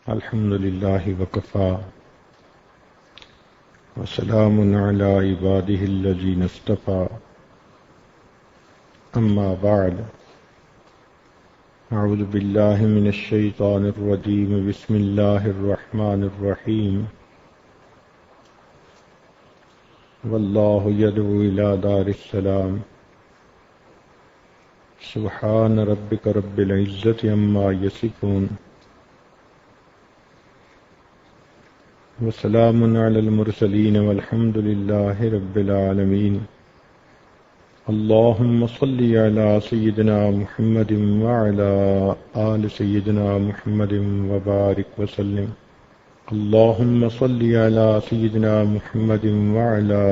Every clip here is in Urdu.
الحمد لله وكفى وسلام على عباده الذين اصطفى أما بعد أعوذ بالله من الشيطان الرجيم بسم الله الرحمن الرحيم والله يدعو إلى دار السلام سبحان ربك رب العزة عما يصفون وسلام على المرسلين والحمد لله رب العالمين اللهم صل على سيدنا محمد وعلى آل سيدنا محمد وبارك وسلم اللهم صل على سيدنا محمد وعلى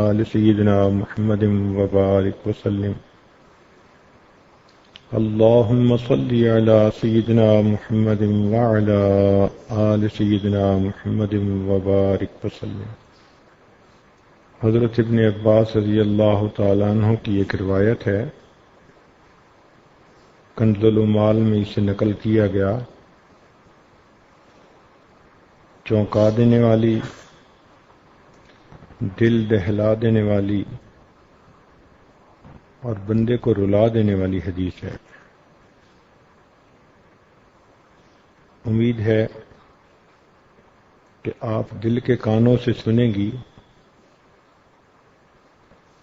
آل سيدنا محمد وبارك وسلم اللهم صل على سيدنا محمد وعلى آل سيدنا محمد وبارك وسلم۔ حضرت ابن عباس رضی اللہ تعالیٰ عنہ کی ایک روایت ہے، کنز العمال میں اسے نقل کیا گیا، چونکا دینے والی، دل دہلا دینے والی اور بندے کو رلا دینے والی حدیث ہے۔ امید ہے کہ آپ دل کے کانوں سے سنیں گی۔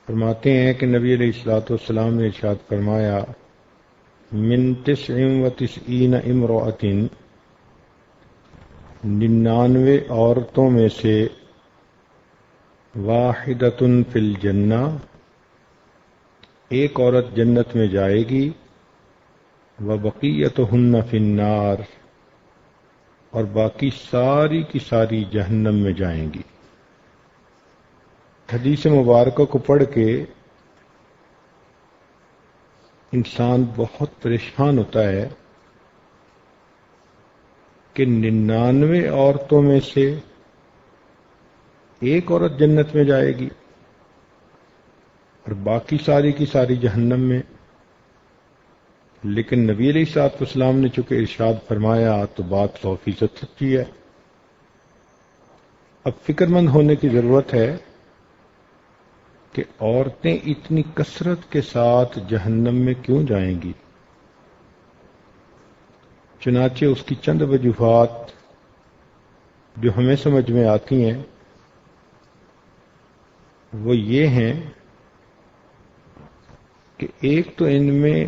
فرماتے ہیں کہ نبی علیہ الصلوۃ والسلام نے ارشاد فرمایا، من 99 امرأۃ، 99 عورتوں میں سے واحدۃ فی الجنہ، ایک عورت جنت میں جائے گی، وبقیتہن فی النار، اور باقی ساری کی ساری جہنم میں جائیں گی۔ حدیث مبارکہ کو پڑھ کے انسان بہت پریشان ہوتا ہے کہ 99 عورتوں میں سے ایک عورت جنت میں جائے گی اور باقی ساری کی ساری جہنم میں۔ لیکن نبی علیہ الصلوۃ والسلام نے چونکہ ارشاد فرمایا تو بات 100% سچی ہے۔ اب فکر مند ہونے کی ضرورت ہے کہ عورتیں اتنی کثرت کے ساتھ جہنم میں کیوں جائیں گی؟ چنانچہ اس کی چند وجوہات جو ہمیں سمجھ میں آتی ہیں وہ یہ ہیں کہ ایک تو ان میں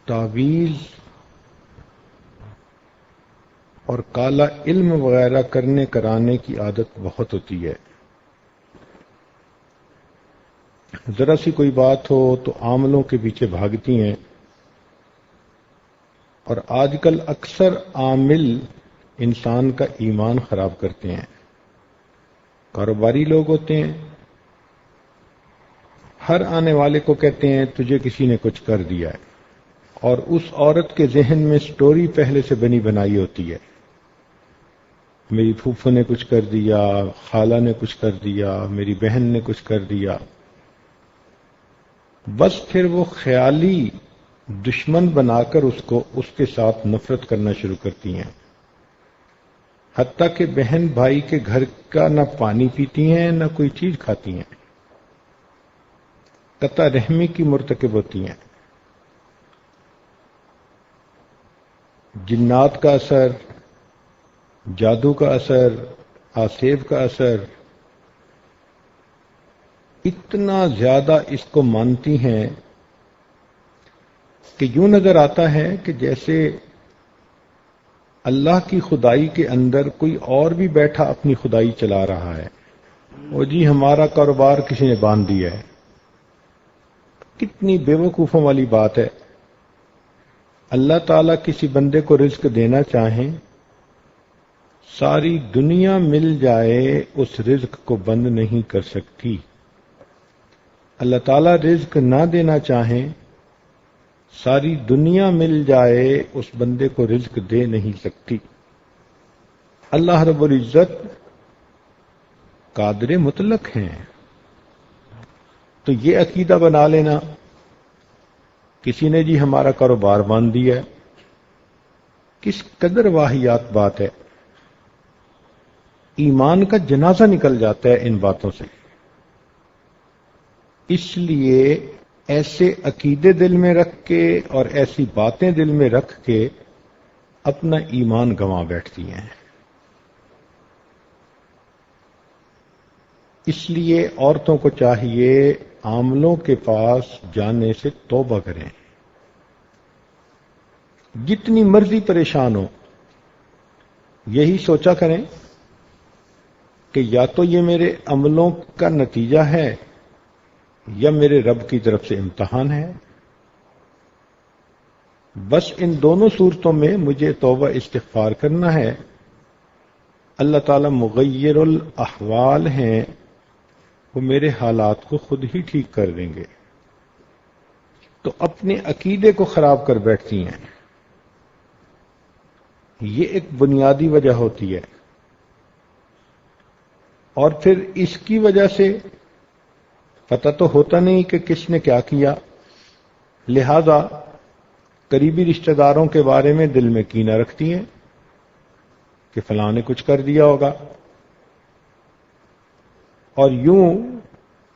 تعویذ اور کالا علم وغیرہ کرنے کرانے کی عادت بہت ہوتی ہے۔ ذرا سی کوئی بات ہو تو عاملوں کے پیچھے بھاگتی ہیں، اور آج کل اکثر عامل انسان کا ایمان خراب کرتے ہیں۔ کاروباری لوگ ہوتے ہیں، ہر آنے والے کو کہتے ہیں تجھے کسی نے کچھ کر دیا ہے، اور اس عورت کے ذہن میں سٹوری پہلے سے بنی بنائی ہوتی ہے، میری پھوپھو نے کچھ کر دیا، خالہ نے کچھ کر دیا، میری بہن نے کچھ کر دیا۔ بس پھر وہ خیالی دشمن بنا کر اس کے ساتھ نفرت کرنا شروع کرتی ہیں، حتیٰ کہ بہن بھائی کے گھر کا نہ پانی پیتی ہیں نہ کوئی چیز کھاتی ہیں، قطع رحمی کی مرتکب ہوتی ہیں۔ جنات کا اثر، جادو کا اثر، آسیب کا اثر، اتنا زیادہ اس کو مانتی ہیں کہ یوں نظر آتا ہے کہ جیسے اللہ کی خدائی کے اندر کوئی اور بھی بیٹھا اپنی خدائی چلا رہا ہے۔ وہ جی ہمارا کاروبار کسی نے باندھ دیا ہے۔ کتنی بے وقوفوں والی بات ہے۔ اللہ تعالیٰ کسی بندے کو رزق دینا چاہیں، ساری دنیا مل جائے اس رزق کو بند نہیں کر سکتی۔ اللہ تعالیٰ رزق نہ دینا چاہیں، ساری دنیا مل جائے اس بندے کو رزق دے نہیں سکتی۔ اللہ رب العزت قادر مطلق ہیں۔ تو یہ عقیدہ بنا لینا، کسی نے جی ہمارا کاروبار باندھ دیا ہے، کس قدر واہیات بات ہے. ایمان کا جنازہ نکل جاتا ہے ان باتوں سے. اس لیے ایسے عقیدے دل میں رکھ کے اور ایسی باتیں دل میں رکھ کے اپنا ایمان گنوا بیٹھتی ہیں. اس لیے عورتوں کو چاہیے عاملوں کے پاس جانے سے توبہ کریں. جتنی مرضی پریشان ہو یہی سوچا کریں کہ یا تو یہ میرے عملوں کا نتیجہ ہے یا میرے رب کی طرف سے امتحان ہے. بس ان دونوں صورتوں میں مجھے توبہ استغفار کرنا ہے. اللہ تعالی مغیر الاحوال ہیں، وہ میرے حالات کو خود ہی ٹھیک کر دیں گے. تو اپنے عقیدے کو خراب کر بیٹھتی ہیں. یہ ایک بنیادی وجہ ہوتی ہے. اور پھر اس کی وجہ سے پتہ تو ہوتا نہیں کہ کس نے کیا کیا، لہذا قریبی رشتہ داروں کے بارے میں دل میں کینہ رکھتی ہیں کہ فلاں نے کچھ کر دیا ہوگا، اور یوں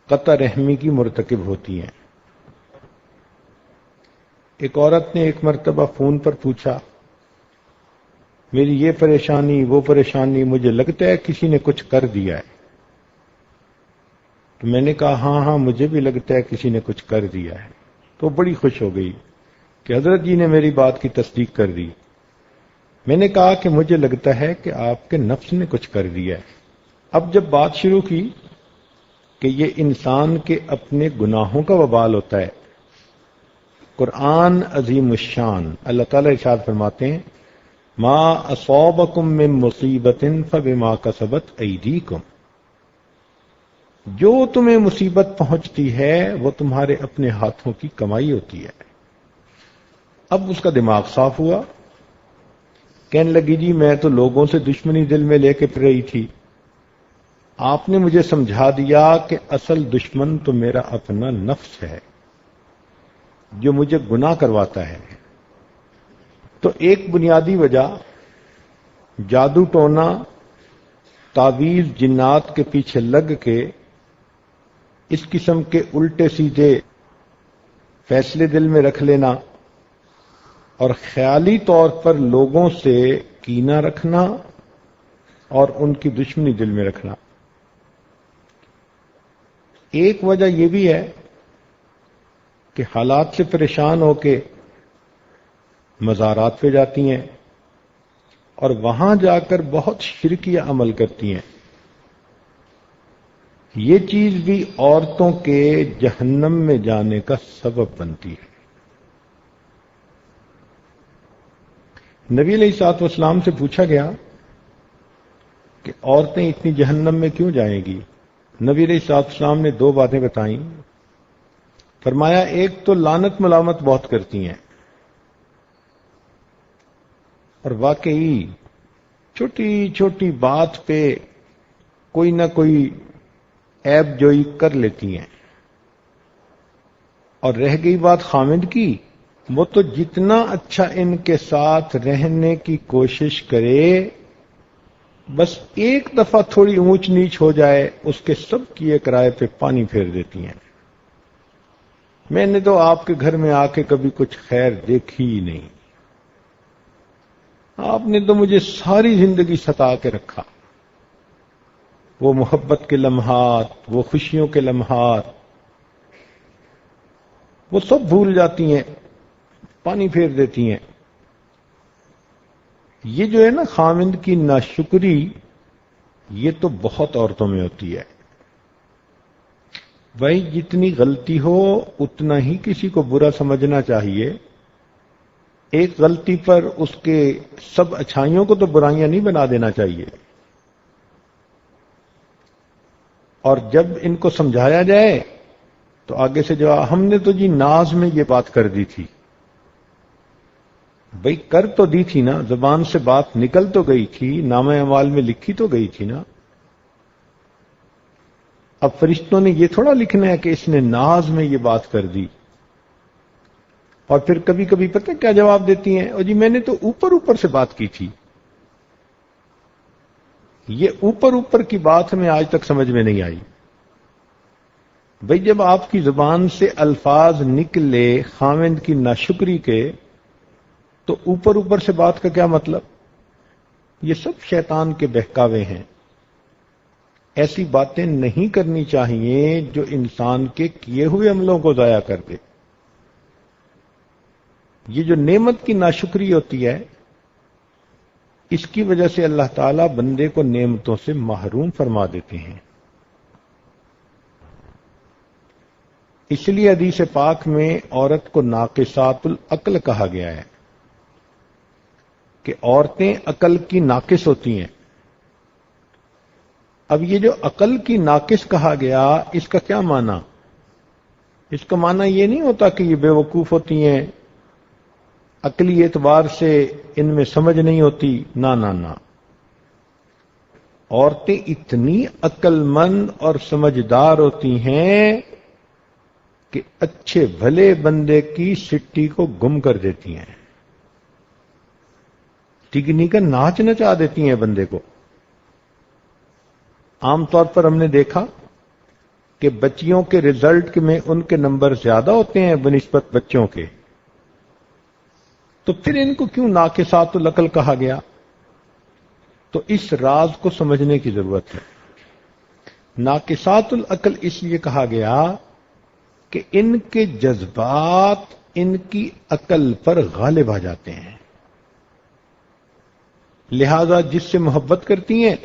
قطع رحمی کی مرتکب ہوتی ہیں. ایک عورت نے ایک مرتبہ فون پر پوچھا، میری یہ پریشانی وہ پریشانی، مجھے لگتا ہے کسی نے کچھ کر دیا ہے. تو میں نے کہا ہاں مجھے بھی لگتا ہے کسی نے کچھ کر دیا ہے. تو بڑی خوش ہو گئی کہ حضرت جی نے میری بات کی تصدیق کر دی. میں نے کہا کہ مجھے لگتا ہے کہ آپ کے نفس نے کچھ کر دیا ہے. اب جب بات شروع کی کہ یہ انسان کے اپنے گناہوں کا وبال ہوتا ہے، قرآن عظیم الشان اللہ تعالی ارشاد فرماتے ہیں ما اصابکم من مصیبت فبما کسبت ایدیکم، جو تمہیں مصیبت پہنچتی ہے وہ تمہارے اپنے ہاتھوں کی کمائی ہوتی ہے. اب اس کا دماغ صاف ہوا، کہنے لگی جی میں تو لوگوں سے دشمنی دل میں لے کے پھر رہی تھی، آپ نے مجھے سمجھا دیا کہ اصل دشمن تو میرا اپنا نفس ہے جو مجھے گناہ کرواتا ہے. تو ایک بنیادی وجہ جادو ٹونا، تعویذ جنات کے پیچھے لگ کے اس قسم کے الٹے سیدھے فیصلے دل میں رکھ لینا اور خیالی طور پر لوگوں سے کینہ رکھنا اور ان کی دشمنی دل میں رکھنا. ایک وجہ یہ بھی ہے کہ حالات سے پریشان ہو کے مزارات پہ جاتی ہیں اور وہاں جا کر بہت شرکیہ عمل کرتی ہیں. یہ چیز بھی عورتوں کے جہنم میں جانے کا سبب بنتی ہے. نبی علیہ الصلوۃ والسلام سے پوچھا گیا کہ عورتیں اتنی جہنم میں کیوں جائیں گی؟ نبی علیہ الصلوۃ والسلام نے دو باتیں بتائیں. فرمایا ایک تو لعنت ملامت بہت کرتی ہیں، اور واقعی چھوٹی چھوٹی بات پہ کوئی نہ کوئی عیب جوئی کر لیتی ہیں. اور رہ گئی بات خامد کی، وہ تو جتنا اچھا ان کے ساتھ رہنے کی کوشش کرے، بس ایک دفعہ تھوڑی اونچ نیچ ہو جائے اس کے سب کیے کرائے پہ پانی پھیر دیتی ہیں. میں نے تو آپ کے گھر میں آ کے کبھی کچھ خیر دیکھی ہی نہیں، آپ نے تو مجھے ساری زندگی ستا کے رکھا. وہ محبت کے لمحات، وہ خوشیوں کے لمحات، وہ سب بھول جاتی ہیں، پانی پھیر دیتی ہیں. یہ جو ہے نا خاوند کی ناشکری، یہ تو بہت عورتوں میں ہوتی ہے. بھائی جتنی غلطی ہو اتنا ہی کسی کو برا سمجھنا چاہیے. ایک غلطی پر اس کے سب اچھائیوں کو تو برائیاں نہیں بنا دینا چاہیے. اور جب ان کو سمجھایا جائے تو آگے سے جو ہم نے تو جی ناز میں یہ بات کر دی تھی. بھئی کر تو دی تھی نا، زبان سے بات نکل تو گئی تھی، نامہ اعمال میں لکھی تو گئی تھی نا. اب فرشتوں نے یہ تھوڑا لکھنا ہے کہ اس نے ناز میں یہ بات کر دی. اور پھر کبھی کبھی پتہ کیا جواب دیتی ہیں، اور جی میں نے تو اوپر اوپر سے بات کی تھی۔ یہ اوپر اوپر کی بات ہمیں آج تک سمجھ میں نہیں آئی۔ بھئی جب آپ کی زبان سے الفاظ نکلے خاوند کی ناشکری کے، تو اوپر اوپر سے بات کا کیا مطلب؟ یہ سب شیطان کے بہکاوے ہیں۔ ایسی باتیں نہیں کرنی چاہیے جو انسان کے کیے ہوئے عملوں کو ضائع کر دے۔ یہ جو نعمت کی ناشکری ہوتی ہے، اس کی وجہ سے اللہ تعالیٰ بندے کو نعمتوں سے محروم فرما دیتے ہیں۔ اس لیے حدیث پاک میں عورت کو ناقصات العقل کہا گیا ہے کہ عورتیں عقل کی ناقص ہوتی ہیں۔ اب یہ جو عقل کی ناقص کہا گیا، اس کا کیا معنی؟ اس کا معنی یہ نہیں ہوتا کہ یہ بے وقوف ہوتی ہیں، عقلی اعتبار سے ان میں سمجھ نہیں ہوتی، نہ نہ نہ۔ عورتیں اتنی عقل مند اور سمجھدار ہوتی ہیں کہ اچھے بھلے بندے کی سٹی کو گم کر دیتی ہیں، ٹکنی کا ناچ نچا دیتی ہیں بندے کو۔ عام طور پر ہم نے دیکھا کہ بچیوں کے رزلٹ میں ان کے نمبر زیادہ ہوتے ہیں بنسبت بچوں کے، تو پھر ان کو کیوں ناقصات العقل کہا گیا؟ تو اس راز کو سمجھنے کی ضرورت ہے۔ ناقصات العقل اس لیے کہا گیا کہ ان کے جذبات ان کی عقل پر غالب آ جاتے ہیں، لہذا جس سے محبت کرتی ہیں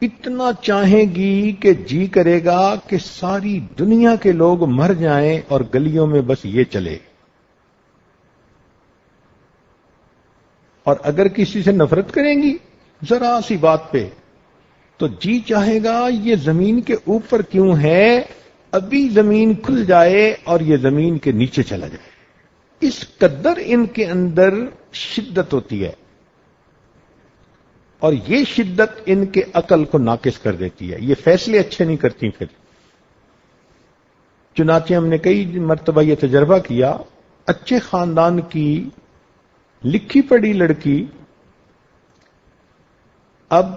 اتنا چاہیں گی کہ جی کرے گا کہ ساری دنیا کے لوگ مر جائیں اور گلیوں میں بس یہ چلے، اور اگر کسی سے نفرت کریں گی ذرا سی بات پہ تو جی چاہے گا یہ زمین کے اوپر کیوں ہے، ابھی زمین کھل جائے اور یہ زمین کے نیچے چلا جائے۔ اس قدر ان کے اندر شدت ہوتی ہے، اور یہ شدت ان کے عقل کو ناقص کر دیتی ہے، یہ فیصلے اچھے نہیں کرتی پھر۔ چنانچہ ہم نے کئی مرتبہ یہ تجربہ کیا، اچھے خاندان کی لکھی پڑھی لڑکی اب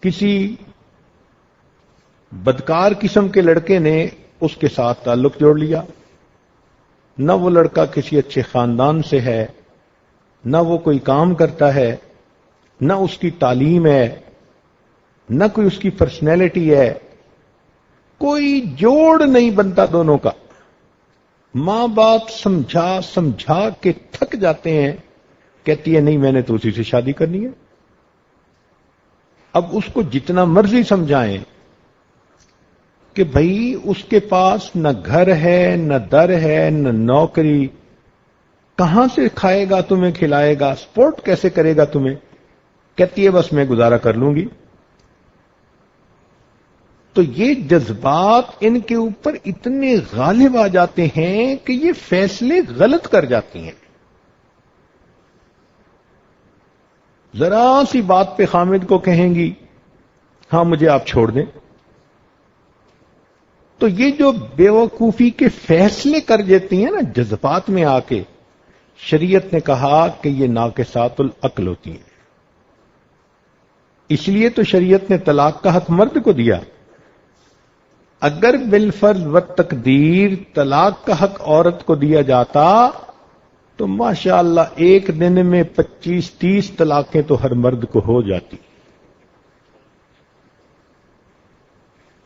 کسی بدکار قسم کے لڑکے نے اس کے ساتھ تعلق جوڑ لیا، نہ وہ لڑکا کسی اچھے خاندان سے ہے، نہ وہ کوئی کام کرتا ہے، نہ اس کی تعلیم ہے، نہ کوئی اس کی پرسنالٹی ہے، کوئی جوڑ نہیں بنتا دونوں کا۔ ماں باپ سمجھا سمجھا کے تھک جاتے ہیں، کہتی ہے نہیں میں نے تو اسی سے شادی کرنی ہے۔ اب اس کو جتنا مرضی سمجھائیں کہ بھائی اس کے پاس نہ گھر ہے، نہ در ہے، نہ نوکری، کہاں سے کھائے گا تمہیں کھلائے گا، سپورٹ کیسے کرے گا تمہیں، کہتی ہے بس میں گزارا کر لوں گی۔ تو یہ جذبات ان کے اوپر اتنے غالب آ جاتے ہیں کہ یہ فیصلے غلط کر جاتی ہیں۔ ذرا سی بات پہ خامد کو کہیں گی ہاں مجھے آپ چھوڑ دیں، تو یہ جو بیوقوفی کے فیصلے کر دیتی ہیں نا جذبات میں آ کے، شریعت نے کہا کہ یہ ناقصات العقل ہوتی ہیں۔ اس لیے تو شریعت نے طلاق کا حق مرد کو دیا۔ اگر بالفرض و تقدیر طلاق کا حق عورت کو دیا جاتا تو ماشاءاللہ ایک دن میں 25-30 طلاقیں تو ہر مرد کو ہو جاتی۔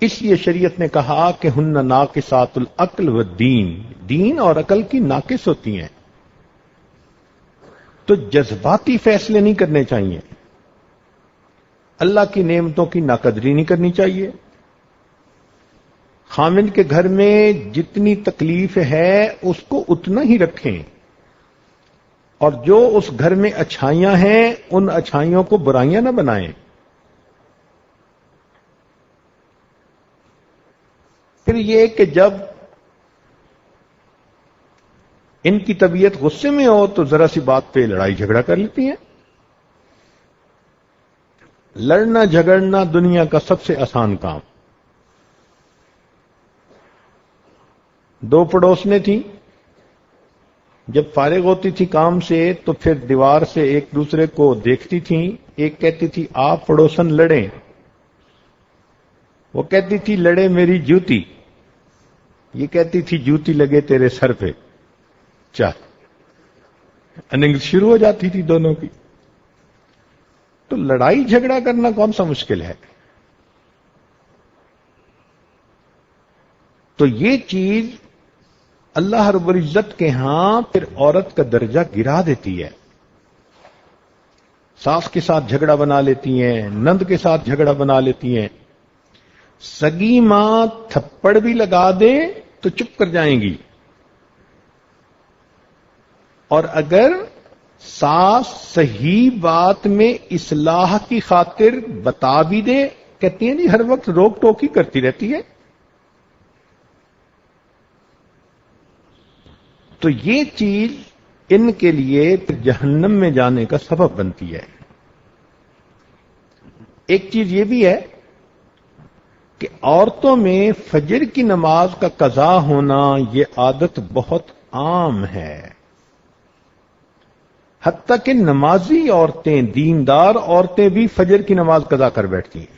اس لیے شریعت نے کہا کہ ہن ناقصات العقل والدین، دین اور عقل کی ناقص ہوتی ہیں، تو جذباتی فیصلے نہیں کرنے چاہیے، اللہ کی نعمتوں کی ناقدری نہیں کرنی چاہیے۔ خامند کے گھر میں جتنی تکلیف ہے اس کو اتنا ہی رکھیں، اور جو اس گھر میں اچھائیاں ہیں ان اچھائیوں کو برائیاں نہ بنائیں۔ پھر یہ کہ جب ان کی طبیعت غصے میں ہو تو ذرا سی بات پہ لڑائی جھگڑا کر لیتی ہیں۔ لڑنا جھگڑنا دنیا کا سب سے آسان کام۔ دو پڑوسنیں تھیں، جب فارغ ہوتی تھی کام سے تو پھر دیوار سے ایک دوسرے کو دیکھتی تھیں. ایک کہتی تھی آپ پڑوسن لڑیں, وہ کہتی تھی لڑے میری جوتی, یہ کہتی تھی جوتی لگے تیرے سر پہ. چل اننگ شروع ہو جاتی تھی دونوں کی. تو لڑائی جھگڑا کرنا کون سا مشکل ہے؟ تو یہ چیز اللہ رب العزت کے ہاں پھر عورت کا درجہ گرا دیتی ہے. ساس کے ساتھ جھگڑا بنا لیتی ہیں, نند کے ساتھ جھگڑا بنا لیتی ہیں. سگی ماں تھپڑ بھی لگا دے تو چپ کر جائیں گی, اور اگر ساس صحیح بات میں اصلاح کی خاطر بتا بھی دے, کہتی ہیں جی ہر وقت روک ٹوک ہی کرتی رہتی ہے. تو یہ چیز ان کے لیے جہنم میں جانے کا سبب بنتی ہے. ایک چیز یہ بھی ہے کہ عورتوں میں فجر کی نماز کا قضا ہونا یہ عادت بہت عام ہے. حتیٰ کہ نمازی عورتیں, دیندار عورتیں بھی فجر کی نماز قضا کر بیٹھتی ہیں,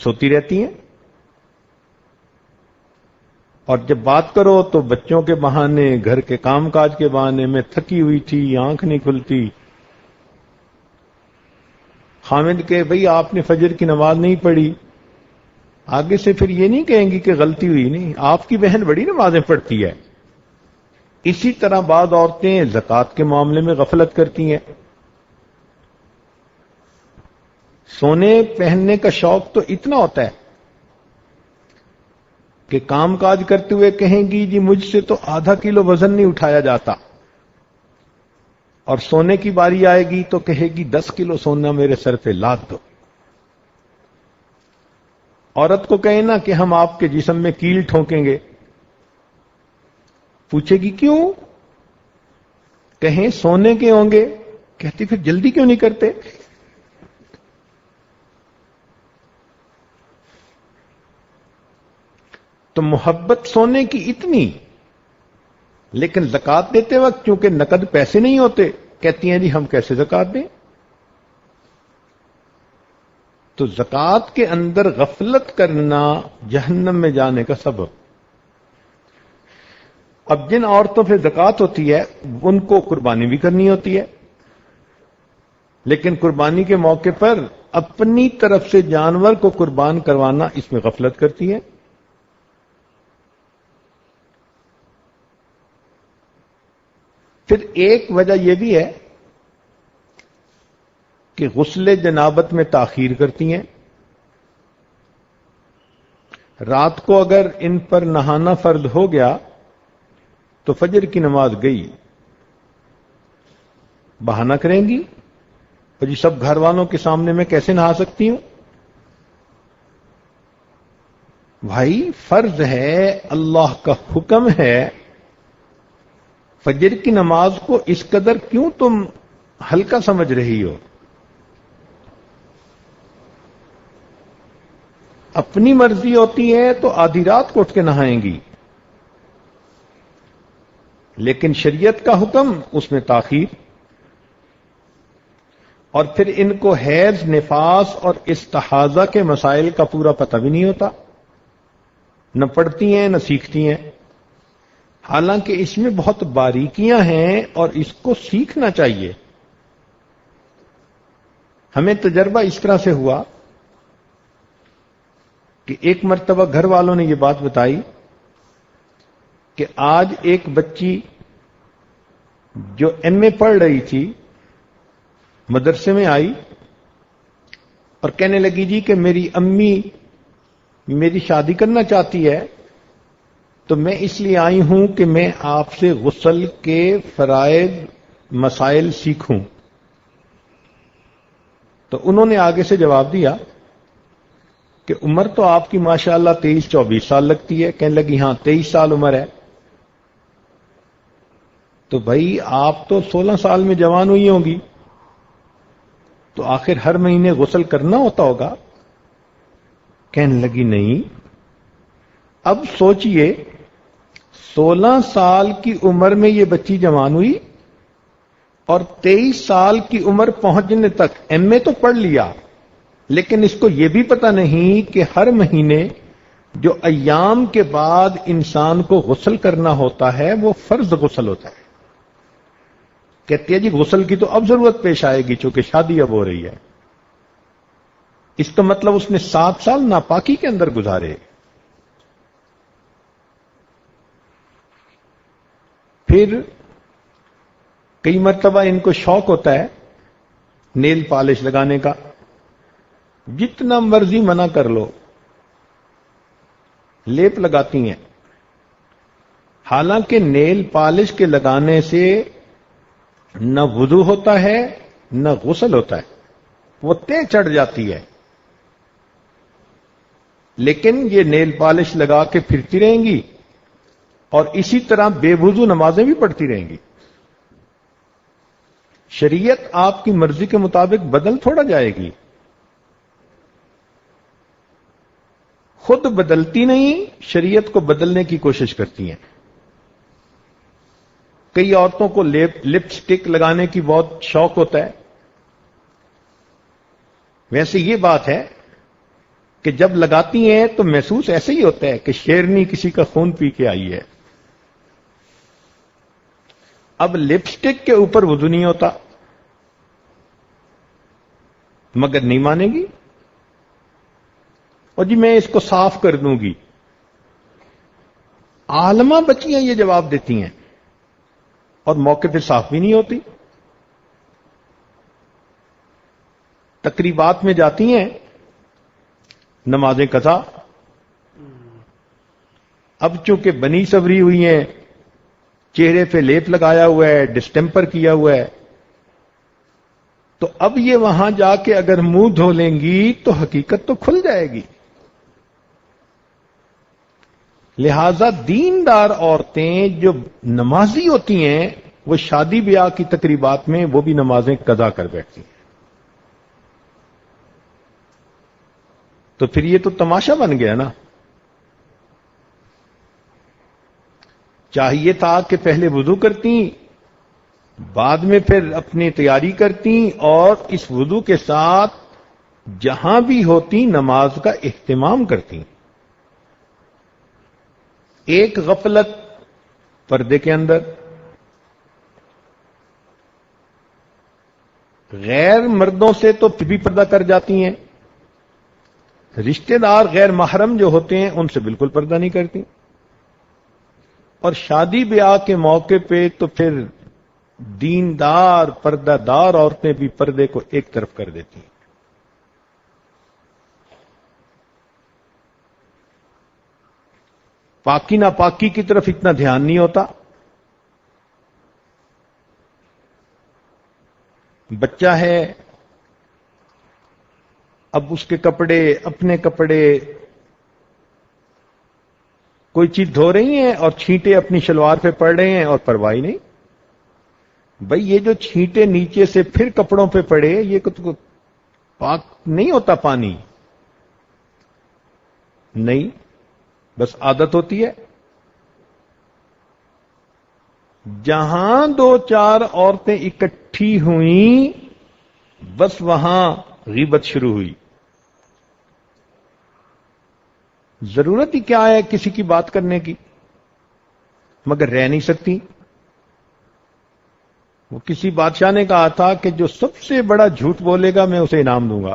سوتی رہتی ہیں. اور جب بات کرو تو بچوں کے بہانے, گھر کے کام کاج کے بہانے میں تھکی ہوئی تھی, آنکھ نہیں کھلتی. خامد کہ بھئی آپ نے فجر کی نماز نہیں پڑھی, آگے سے پھر یہ نہیں کہیں گی کہ غلطی ہوئی, نہیں, آپ کی بہن بڑی نمازیں پڑھتی ہے. اسی طرح بعض عورتیں زکوٰۃ کے معاملے میں غفلت کرتی ہیں. سونے پہننے کا شوق تو اتنا ہوتا ہے کہ کام کاج کرتے ہوئے کہیں گی جی مجھ سے تو ½ کلو وزن نہیں اٹھایا جاتا, اور سونے کی باری آئے گی تو کہے گی 10 کلو سونا میرے سر پہ لاد دو. عورت کو کہیں نا کہ ہم آپ کے جسم میں کیل ٹھونکیں گے, پوچھے گی کیوں, کہیں سونے کے ہوں گے, کہتی پھر جلدی کیوں نہیں کرتے. تو محبت سونے کی اتنی, لیکن زکوٰۃ دیتے وقت چونکہ نقد پیسے نہیں ہوتے, کہتی ہیں جی ہم کیسے زکوٰۃ دیں. تو زکوٰۃ کے اندر غفلت کرنا جہنم میں جانے کا سبب. اب جن عورتوں پہ زکوٰۃ ہوتی ہے ان کو قربانی بھی کرنی ہوتی ہے, لیکن قربانی کے موقع پر اپنی طرف سے جانور کو قربان کروانا اس میں غفلت کرتی ہے. پھر ایک وجہ یہ بھی ہے کہ غسل جنابت میں تاخیر کرتی ہیں. رات کو اگر ان پر نہانا فرض ہو گیا تو فجر کی نماز گئی, بہانہ کریں گی اور جی سب گھر والوں کے سامنے میں کیسے نہا سکتی ہوں. بھائی فرض ہے, اللہ کا حکم ہے, فجر کی نماز کو اس قدر کیوں تم ہلکا سمجھ رہی ہو. اپنی مرضی ہوتی ہے تو آدھی رات کو اٹھ کے نہائیں گی, لیکن شریعت کا حکم اس میں تاخیر. اور پھر ان کو حیض, نفاس اور استحاضہ کے مسائل کا پورا پتہ بھی نہیں ہوتا, نہ پڑھتی ہیں نہ سیکھتی ہیں, حالانکہ اس میں بہت باریکیاں ہیں اور اس کو سیکھنا چاہیے. ہمیں تجربہ اس طرح سے ہوا کہ ایک مرتبہ گھر والوں نے یہ بات بتائی کہ آج ایک بچی جو ایم اے پڑھ رہی تھی مدرسے میں آئی اور کہنے لگی جی کہ میری امی میری شادی کرنا چاہتی ہے, تو میں اس لیے آئی ہوں کہ میں آپ سے غسل کے فرائض مسائل سیکھوں. تو انہوں نے آگے سے جواب دیا کہ عمر تو آپ کی ماشاءاللہ 23-24 سال لگتی ہے. کہنے لگی ہاں 23 سال عمر ہے. تو بھائی آپ تو 16 سال میں جوان ہوئی ہوں گی, تو آخر ہر مہینے غسل کرنا ہوتا ہوگا. کہنے لگی نہیں. اب سوچئے 16 سال کی عمر میں یہ بچی جوان ہوئی اور 23 سال کی عمر پہنچنے تک ایم اے تو پڑھ لیا، لیکن اس کو یہ بھی پتہ نہیں کہ ہر مہینے جو ایام کے بعد انسان کو غسل کرنا ہوتا ہے وہ فرض غسل ہوتا ہے. کہتے ہیں جی غسل کی تو اب ضرورت پیش آئے گی چونکہ شادی اب ہو رہی ہے. اس کا مطلب اس نے 7 سال ناپاکی کے اندر گزارے. پھر کئی مرتبہ ان کو شوق ہوتا ہے نیل پالش لگانے کا، جتنا مرضی منع کر لو لیپ لگاتی ہیں. حالانکہ نیل پالش کے لگانے سے نہ وضو ہوتا ہے نہ غسل ہوتا ہے، وہ تہ چڑھ جاتی ہے. لیکن یہ نیل پالش لگا کے پھرتی رہیں گی اور اسی طرح بے وضو نمازیں بھی پڑھتی رہیں گی. شریعت آپ کی مرضی کے مطابق بدل تھوڑا جائے گی، خود بدلتی نہیں، شریعت کو بدلنے کی کوشش کرتی ہیں. کئی عورتوں کو لپسٹک لگانے کی بہت شوق ہوتا ہے. ویسے یہ بات ہے کہ جب لگاتی ہیں تو محسوس ایسے ہی ہوتا ہے کہ شیرنی کسی کا خون پی کے آئی ہے. اب لپسٹک کے اوپر وضو نہیں ہوتا، مگر نہیں مانے گی اور جی میں اس کو صاف کر دوں گی. عالمہ بچیاں یہ جواب دیتی ہیں اور موقع پہ صاف بھی نہیں ہوتی. تقریبات میں جاتی ہیں، نمازیں قضا. اب چونکہ بنی سوری ہوئی ہیں، چہرے پہ لیپ لگایا ہوا ہے، ڈسٹمپر کیا ہوا ہے، تو اب یہ وہاں جا کے اگر منہ دھو لیں گی تو حقیقت تو کھل جائے گی. لہذا دیندار عورتیں جو نمازی ہوتی ہیں وہ شادی بیاہ کی تقریبات میں وہ بھی نمازیں قضا کر بیٹھتی ہیں. تو پھر یہ تو تماشا بن گیا نا. چاہیے تھا کہ پہلے وضو کرتی، بعد میں پھر اپنی تیاری کرتی اور اس وضو کے ساتھ جہاں بھی ہوتی نماز کا اہتمام کرتی. ایک غفلت پردے کے اندر، غیر مردوں سے تو پھر بھی پردہ کر جاتی ہیں، رشتہ دار غیر محرم جو ہوتے ہیں ان سے بالکل پردہ نہیں کرتی، اور شادی بیاہ کے موقع پہ تو پھر دیندار پردہ دار عورتیں بھی پردے کو ایک طرف کر دیتی ہیں. پاکی ناپاکی کی طرف اتنا دھیان نہیں ہوتا. بچہ ہے، اب اس کے کپڑے، اپنے کپڑے، کوئی چیز دھو رہی ہیں اور چھینٹے اپنی شلوار پہ پڑ رہے ہیں اور پرواہ نہیں. بھئی یہ جو چھینٹے نیچے سے پھر کپڑوں پہ پڑے یہ پاک نہیں ہوتا پانی، نہیں، بس عادت ہوتی ہے. جہاں 2-4 عورتیں اکٹھی ہوئیں بس وہاں غیبت شروع ہوئی. ضرورت ہی کیا ہے کسی کی بات کرنے کی، مگر رہ نہیں سکتی. وہ کسی بادشاہ نے کہا تھا کہ جو سب سے بڑا جھوٹ بولے گا میں اسے انعام دوں گا.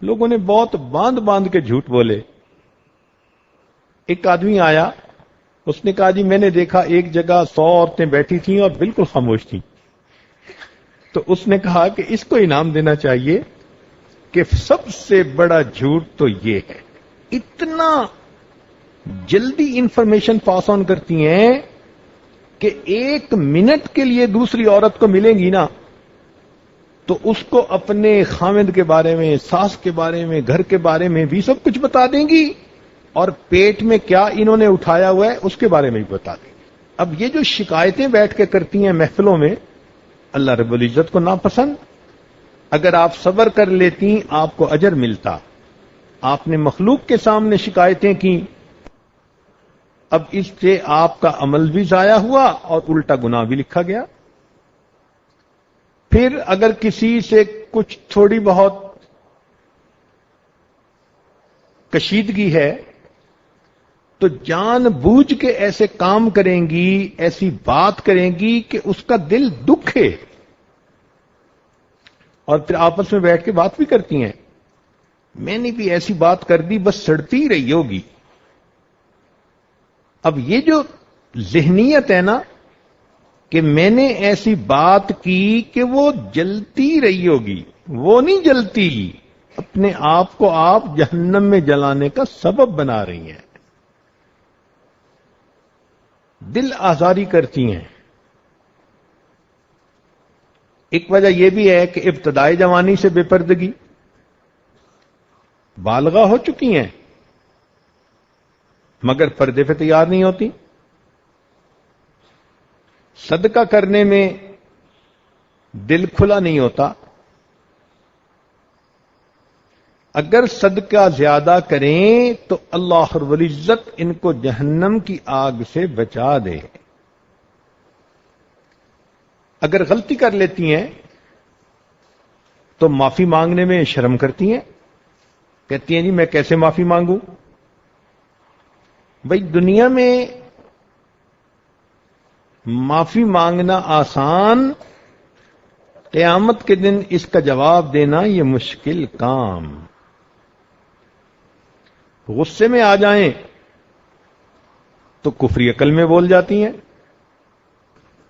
لوگوں نے بہت باندھ باندھ کے جھوٹ بولے. ایک آدمی آیا، اس نے کہا جی میں نے دیکھا ایک جگہ 100 عورتیں بیٹھی تھیں اور بالکل خاموش تھیں. تو اس نے کہا کہ اس کو انعام دینا چاہیے کہ سب سے بڑا جھوٹ تو یہ ہے. اتنا جلدی انفارمیشن پاس آن کرتی ہیں کہ 1 منٹ کے لیے دوسری عورت کو ملیں گی نا تو اس کو اپنے خاوند کے بارے میں، ساس کے بارے میں، گھر کے بارے میں بھی سب کچھ بتا دیں گی اور پیٹ میں کیا انہوں نے اٹھایا ہوا ہے اس کے بارے میں بھی بتا دیں گی. اب یہ جو شکایتیں بیٹھ کے کرتی ہیں محفلوں میں، اللہ رب العزت کو ناپسند. اگر آپ صبر کر لیتی آپ کو اجر ملتا. آپ نے مخلوق کے سامنے شکایتیں کی اب اس سے آپ کا عمل بھی ضائع ہوا اور الٹا گناہ بھی لکھا گیا۔ پھر اگر کسی سے کچھ تھوڑی بہت کشیدگی ہے تو جان بوجھ کے ایسے کام کریں گی، ایسی بات کریں گی کہ اس کا دل دکھے، اور پھر آپس میں بیٹھ کے بات بھی کرتی ہیں، میں نے بھی ایسی بات کر دی، بس سڑتی رہی ہوگی۔ اب یہ جو ذہنیت ہے نا کہ میں نے ایسی بات کی کہ وہ جلتی رہی ہوگی، وہ نہیں جلتی، اپنے آپ کو آپ جہنم میں جلانے کا سبب بنا رہی ہیں، دل آزاری کرتی ہیں۔ ایک وجہ یہ بھی ہے کہ ابتدائی جوانی سے بے پردگی، بالغہ ہو چکی ہیں مگر پردے پہ تیار نہیں ہوتی، صدقہ کرنے میں دل کھلا نہیں ہوتا، اگر صدقہ زیادہ کریں تو اللہ رب العزت ان کو جہنم کی آگ سے بچا دے۔ اگر غلطی کر لیتی ہیں تو معافی مانگنے میں شرم کرتی ہیں، کہتی ہیں جی میں کیسے معافی مانگوں؟ بھائی دنیا میں معافی مانگنا آسان، قیامت کے دن اس کا جواب دینا یہ مشکل کام۔ غصے میں آ جائیں تو کفری عقل میں بول جاتی ہیں،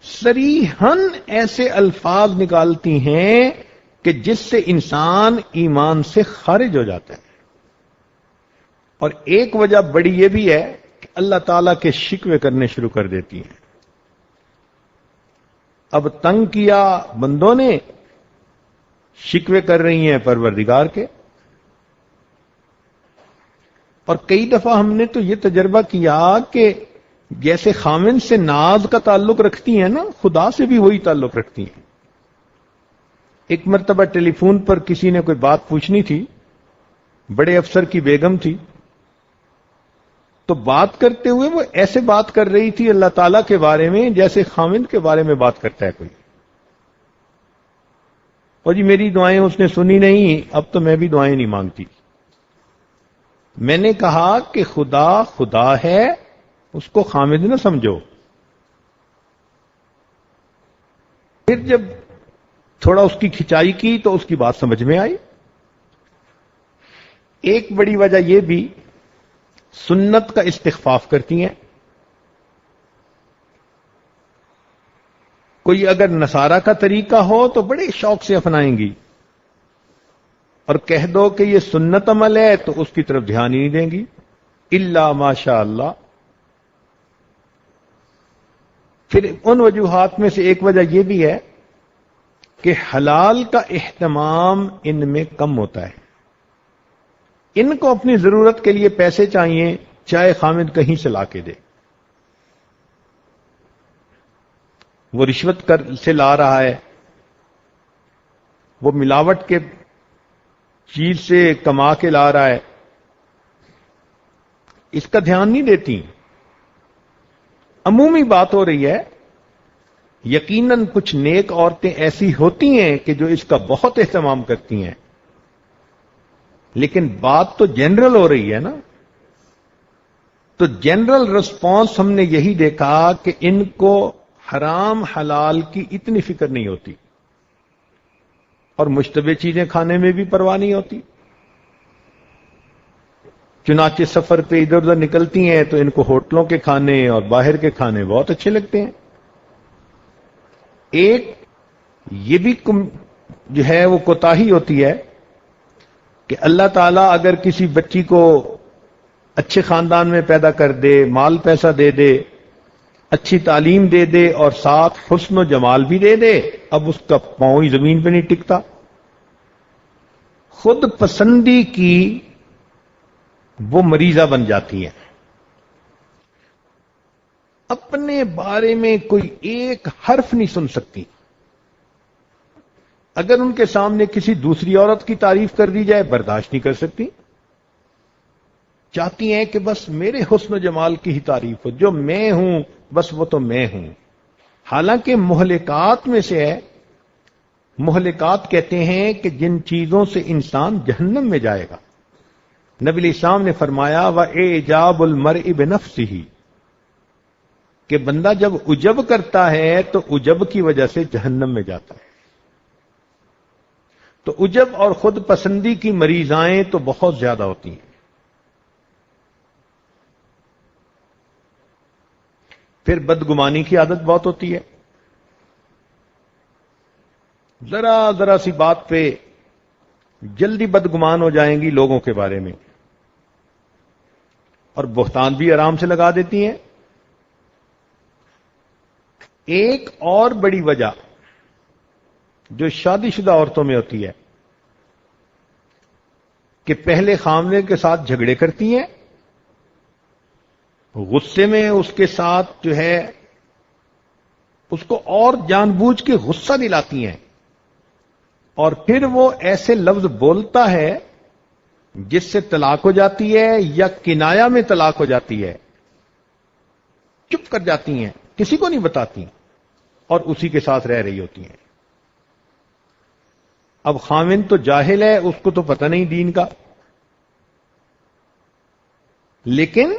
صریحاً ایسے الفاظ نکالتی ہیں کہ جس سے انسان ایمان سے خارج ہو جاتا ہے۔ اور ایک وجہ بڑی یہ بھی ہے کہ اللہ تعالیٰ کے شکوے کرنے شروع کر دیتی ہیں۔ اب تنگ کیا بندوں نے، شکوے کر رہی ہیں پروردگار کے۔ اور کئی دفعہ ہم نے تو یہ تجربہ کیا کہ جیسے خامن سے ناز کا تعلق رکھتی ہیں نا، خدا سے بھی وہی تعلق رکھتی ہیں۔ ایک مرتبہ ٹیلی فون پر کسی نے کوئی بات پوچھنی تھی، بڑے افسر کی بیگم تھی، تو بات کرتے ہوئے وہ ایسے بات کر رہی تھی اللہ تعالیٰ کے بارے میں جیسے خامن کے بارے میں بات کرتا ہے کوئی۔ اور جی میری دعائیں اس نے سنی نہیں، اب تو میں بھی دعائیں نہیں مانگتی۔ میں نے کہا کہ خدا خدا ہے، اس کو خامد نہ سمجھو۔ پھر جب تھوڑا اس کی کھچائی کی تو اس کی بات سمجھ میں آئی۔ ایک بڑی وجہ یہ بھی سنت کا استخفاف کرتی ہیں۔ کوئی اگر نصارہ کا طریقہ ہو تو بڑے شوق سے اپنائیں گی، اور کہہ دو کہ یہ سنت عمل ہے تو اس کی طرف دھیان ہی نہیں دیں گی، الا ماشاء اللہ۔ پھر ان وجوہات میں سے ایک وجہ یہ بھی ہے کہ حلال کا اہتمام ان میں کم ہوتا ہے۔ ان کو اپنی ضرورت کے لیے پیسے چاہیے، چاہے خامد کہیں سے لا کے دے۔ وہ رشوت سے لا رہا ہے، وہ ملاوٹ کے چیز سے کما کے لا رہا ہے، اس کا دھیان نہیں دیتی۔ عمومی بات ہو رہی ہے، یقیناً کچھ نیک عورتیں ایسی ہوتی ہیں کہ جو اس کا بہت اہتمام کرتی ہیں، لیکن بات تو جنرل ہو رہی ہے نا۔ تو جنرل رسپانس ہم نے یہی دیکھا کہ ان کو حرام حلال کی اتنی فکر نہیں ہوتی، اور مشتبہ چیزیں کھانے میں بھی پرواہ نہیں ہوتی۔ چنانچہ سفر پہ ادھر ادھر نکلتی ہیں تو ان کو ہوٹلوں کے کھانے اور باہر کے کھانے بہت اچھے لگتے ہیں۔ ایک یہ بھی جو ہے وہ کوتاہی ہوتی ہے کہ اللہ تعالیٰ اگر کسی بچی کو اچھے خاندان میں پیدا کر دے، مال پیسہ دے دے، اچھی تعلیم دے دے اور ساتھ حسن و جمال بھی دے دے، اب اس کا پاؤں ہی زمین پہ نہیں ٹکتا۔ خود پسندی کی وہ مریضہ بن جاتی ہیں، اپنے بارے میں کوئی ایک حرف نہیں سن سکتی۔ اگر ان کے سامنے کسی دوسری عورت کی تعریف کر دی جائے برداشت نہیں کر سکتی۔ چاہتی ہیں کہ بس میرے حسن و جمال کی ہی تعریف ہو، جو میں ہوں بس وہ تو میں ہوں. حالانکہ مہلکات میں سے ہے. مہلکات کہتے ہیں کہ جن چیزوں سے انسان جہنم میں جائے گا. نبی علیہ السلام نے فرمایا وَإِعْجَابُ الْمَرْءِ بِنَفْسِهِ کہ بندہ جب عجب کرتا ہے تو عجب کی وجہ سے جہنم میں جاتا ہے. تو عجب اور خود پسندی کی مریضائیں تو بہت زیادہ ہوتی ہیں. پھر بدگمانی کی عادت بہت ہوتی ہے. ذرا سی بات پہ جلدی بدگمان ہو جائیں گی لوگوں کے بارے میں، اور بہتان بھی آرام سے لگا دیتی ہیں. ایک اور بڑی وجہ جو شادی شدہ عورتوں میں ہوتی ہے کہ پہلے خامنے کے ساتھ جھگڑے کرتی ہیں، غصے میں اس کے ساتھ جو ہے اس کو اور جان بوجھ کے غصہ دلاتی ہیں، اور پھر وہ ایسے لفظ بولتا ہے جس سے طلاق ہو جاتی ہے یا کنایا میں طلاق ہو جاتی ہے. چپ کر جاتی ہیں، کسی کو نہیں بتاتی، اور اسی کے ساتھ رہ رہی ہوتی ہیں. اب خاوند تو جاہل ہے، اس کو تو پتہ نہیں دین کا، لیکن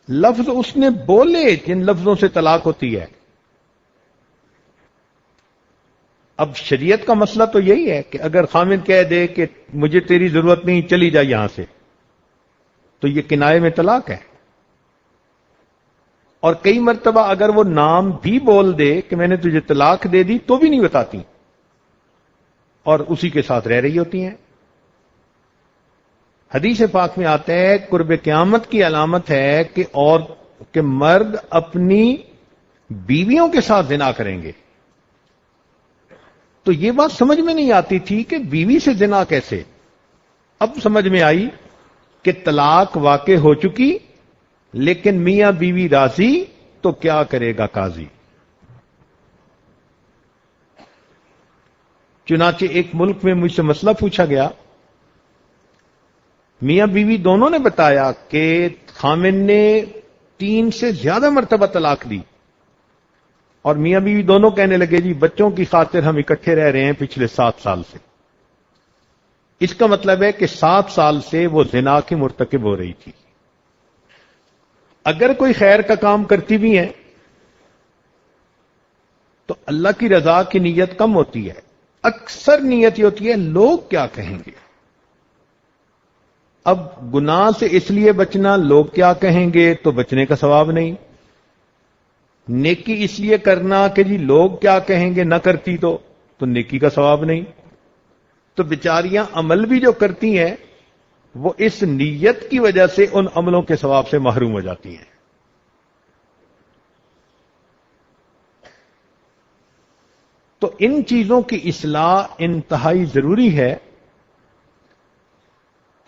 لفظ اس نے بولے جن لفظوں سے طلاق ہوتی ہے. اب شریعت کا مسئلہ تو یہی ہے کہ اگر خاوند کہہ دے کہ مجھے تیری ضرورت نہیں، چلی جا یہاں سے، تو یہ کنایے میں طلاق ہے. اور کئی مرتبہ اگر وہ نام بھی بول دے کہ میں نے تجھے طلاق دے دی تو بھی نہیں بتاتی، اور اسی کے ساتھ رہ رہی ہوتی ہیں. حدیث پاک میں آتا ہے قرب قیامت کی علامت ہے کہ مرد اپنی بیویوں کے ساتھ زنا کریں گے. تو یہ بات سمجھ میں نہیں آتی تھی کہ بیوی سے زنا کیسے. اب سمجھ میں آئی کہ طلاق واقع ہو چکی، لیکن میاں بیوی راضی تو کیا کرے گا قاضی. چنانچہ ایک ملک میں مجھ سے مسئلہ پوچھا گیا، میاں بیوی دونوں نے بتایا کہ خامن نے 3 سے زیادہ مرتبہ طلاق دی، اور میاں بیوی دونوں کہنے لگے جی بچوں کی خاطر ہم اکٹھے رہ رہے ہیں پچھلے 7 سال سے. اس کا مطلب ہے کہ 7 سال سے وہ زنا کی مرتکب ہو رہی تھی. اگر کوئی خیر کا کام کرتی بھی ہیں تو اللہ کی رضا کی نیت کم ہوتی ہے، اکثر نیت یہ ہوتی ہے لوگ کیا کہیں گے. اب گناہ سے اس لیے بچنا لوگ کیا کہیں گے تو بچنے کا ثواب نہیں، نیکی اس لیے کرنا کہ جی لوگ کیا کہیں گے نہ کرتی تو نیکی کا ثواب نہیں. تو بیچاریاں عمل بھی جو کرتی ہیں وہ اس نیت کی وجہ سے ان عملوں کے ثواب سے محروم ہو جاتی ہیں. تو ان چیزوں کی اصلاح انتہائی ضروری ہے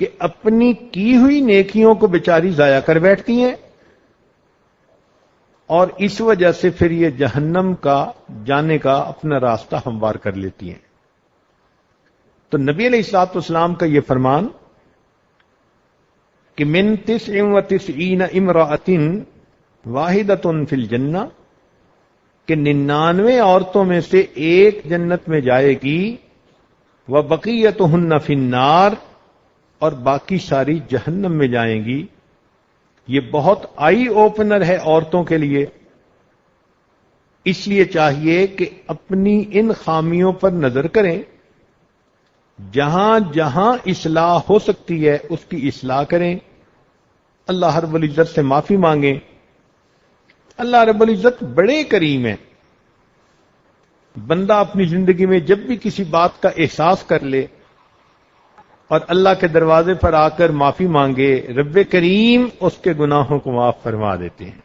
کہ اپنی کی ہوئی نیکیوں کو بیچاری ضائع کر بیٹھتی ہیں، اور اس وجہ سے پھر یہ جہنم کا جانے کا اپنا راستہ ہموار کر لیتی ہیں. تو نبی علیہ الصلوۃ والسلام کا یہ فرمان کہ من 99 امرأۃ واحدۃ فی الجنہ کہ 99 عورتوں میں سے ایک جنت میں جائے گی، وبقیتہن فی النار اور باقی ساری جہنم میں جائیں گی. یہ بہت آئی اوپنر ہے عورتوں کے لیے. اس لیے چاہیے کہ اپنی ان خامیوں پر نظر کریں، جہاں جہاں اصلاح ہو سکتی ہے اس کی اصلاح کریں، اللہ رب العزت سے معافی مانگیں. اللہ رب العزت بڑے کریم ہیں. بندہ اپنی زندگی میں جب بھی کسی بات کا احساس کر لے اور اللہ کے دروازے پر آ کر معافی مانگے، رب کریم اس کے گناہوں کو معاف فرما دیتے ہیں.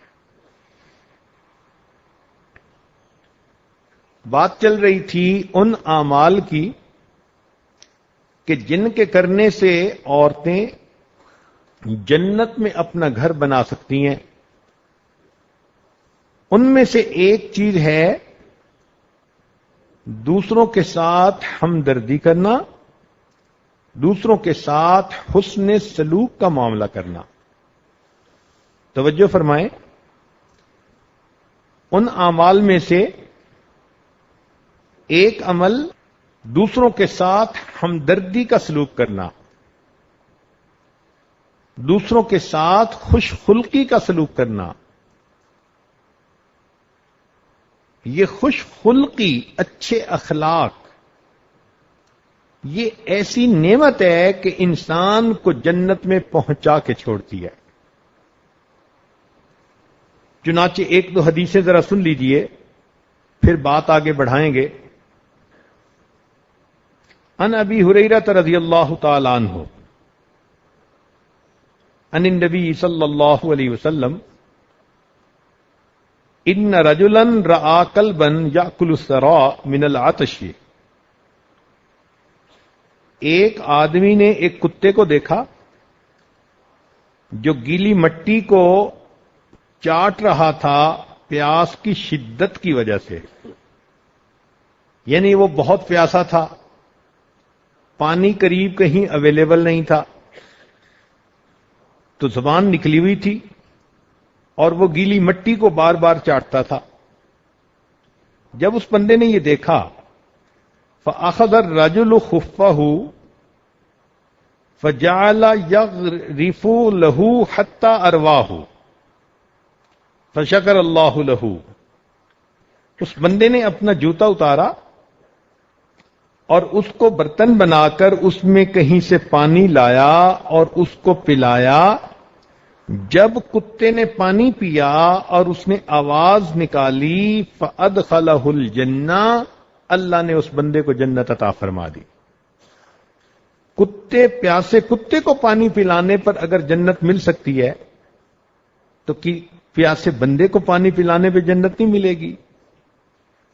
بات چل رہی تھی ان اعمال کی کہ جن کے کرنے سے عورتیں جنت میں اپنا گھر بنا سکتی ہیں. ان میں سے ایک چیز ہے دوسروں کے ساتھ ہمدردی کرنا دوسروں کے ساتھ حسن سلوک کا معاملہ کرنا. توجہ فرمائیں، ان اعمال میں سے ایک عمل دوسروں کے ساتھ ہمدردی کا سلوک کرنا، دوسروں کے ساتھ خوش خلقی کا سلوک کرنا. یہ خوش خلقی، اچھے اخلاق، یہ ایسی نعمت ہے کہ انسان کو جنت میں پہنچا کے چھوڑتی ہے. چنانچہ ایک دو حدیثیں ذرا سن لیجئے، پھر بات آگے بڑھائیں گے. عن ابی ہریرہ رضی اللہ تعالی عنہ عن النبی صلی اللہ علیہ وسلم ان رجلا رأى کلبا یأکل الثراء من العطش. ایک آدمی نے ایک کتے کو دیکھا جو گیلی مٹی کو چاٹ رہا تھا پیاس کی شدت کی وجہ سے. یعنی وہ بہت پیاسا تھا، پانی قریب کہیں اویلیبل نہیں تھا، تو زبان نکلی ہوئی تھی اور وہ گیلی مٹی کو بار بار چاٹتا تھا. جب اس بندے نے یہ دیکھا، فأخذ الرجل خفه فجعل يغرف له حتى أرواه فشکر اللہ له. اس بندے نے اپنا جوتا اتارا اور اس کو برتن بنا کر اس میں کہیں سے پانی لایا اور اس کو پلایا. جب کتے نے پانی پیا اور اس نے آواز نکالی، فأدخلہ الجنہ، اللہ نے اس بندے کو جنت عطا فرما دی. کتے پیاسے کتے کو پانی پلانے پر اگر جنت مل سکتی ہے تو پیاسے بندے کو پانی پلانے پہ جنت نہیں ملے گی،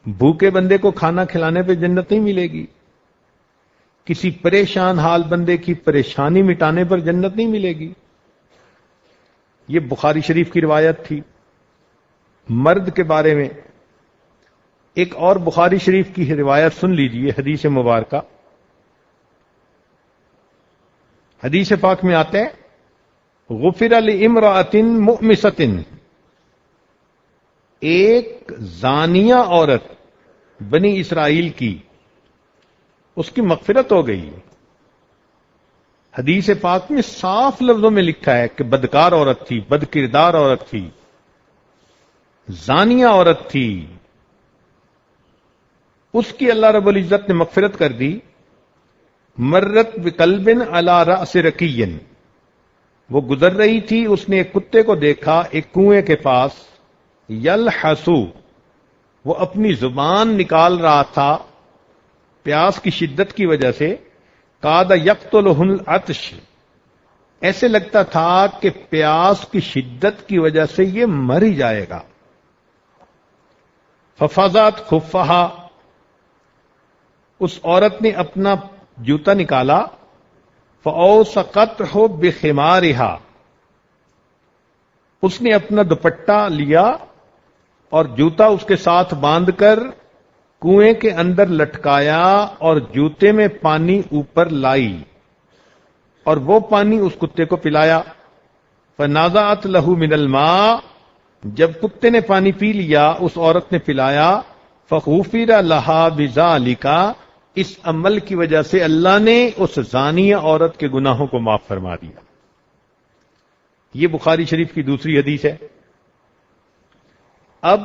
بھوکے بندے کو کھانا کھلانے پہ جنت نہیں ملے گی، کسی پریشان حال بندے کی پریشانی مٹانے پر جنت نہیں ملے گی. یہ بخاری شریف کی روایت تھی. مرد کے بارے میں ایک اور بخاری شریف کی روایت سن لیجئے، حدیث مبارکہ. حدیث پاک میں آتے ہیں غفر لامرأۃ مؤمسۃ، ایک زانیہ عورت بنی اسرائیل کی، اس کی مغفرت ہو گئی. حدیث پاک میں صاف لفظوں میں لکھا ہے کہ بدکار عورت تھی، بد کردار عورت تھی، زانیہ عورت تھی، اس کی اللہ رب العزت نے مغفرت کر دی. مرت بقلب علی رأس رقی، وہ گزر رہی تھی، اس نے ایک کتے کو دیکھا ایک کنویں کے پاس، یلحسو، وہ اپنی زبان نکال رہا تھا پیاس کی شدت کی وجہ سے. کاد یقتلہ العطش، ایسے لگتا تھا کہ پیاس کی شدت کی وجہ سے یہ مر ہی جائے گا. ففزعت خفہا، اس عورت نے اپنا جوتا نکالا، فاوثقتہ بخمارہا، اس نے اپنا دوپٹہ لیا اور جوتا اس کے ساتھ باندھ کر کنویں کے اندر لٹکایا اور جوتے میں پانی اوپر لائی اور وہ پانی اس کتے کو پلایا. فنازعت لہ من الماء، جب کتے نے پانی پی لیا اس عورت نے پلایا. فغفر لہا بذالک، اس عمل کی وجہ سے اللہ نے اس زانیہ عورت کے گناہوں کو معاف فرما دیا. یہ بخاری شریف کی دوسری حدیث ہے. اب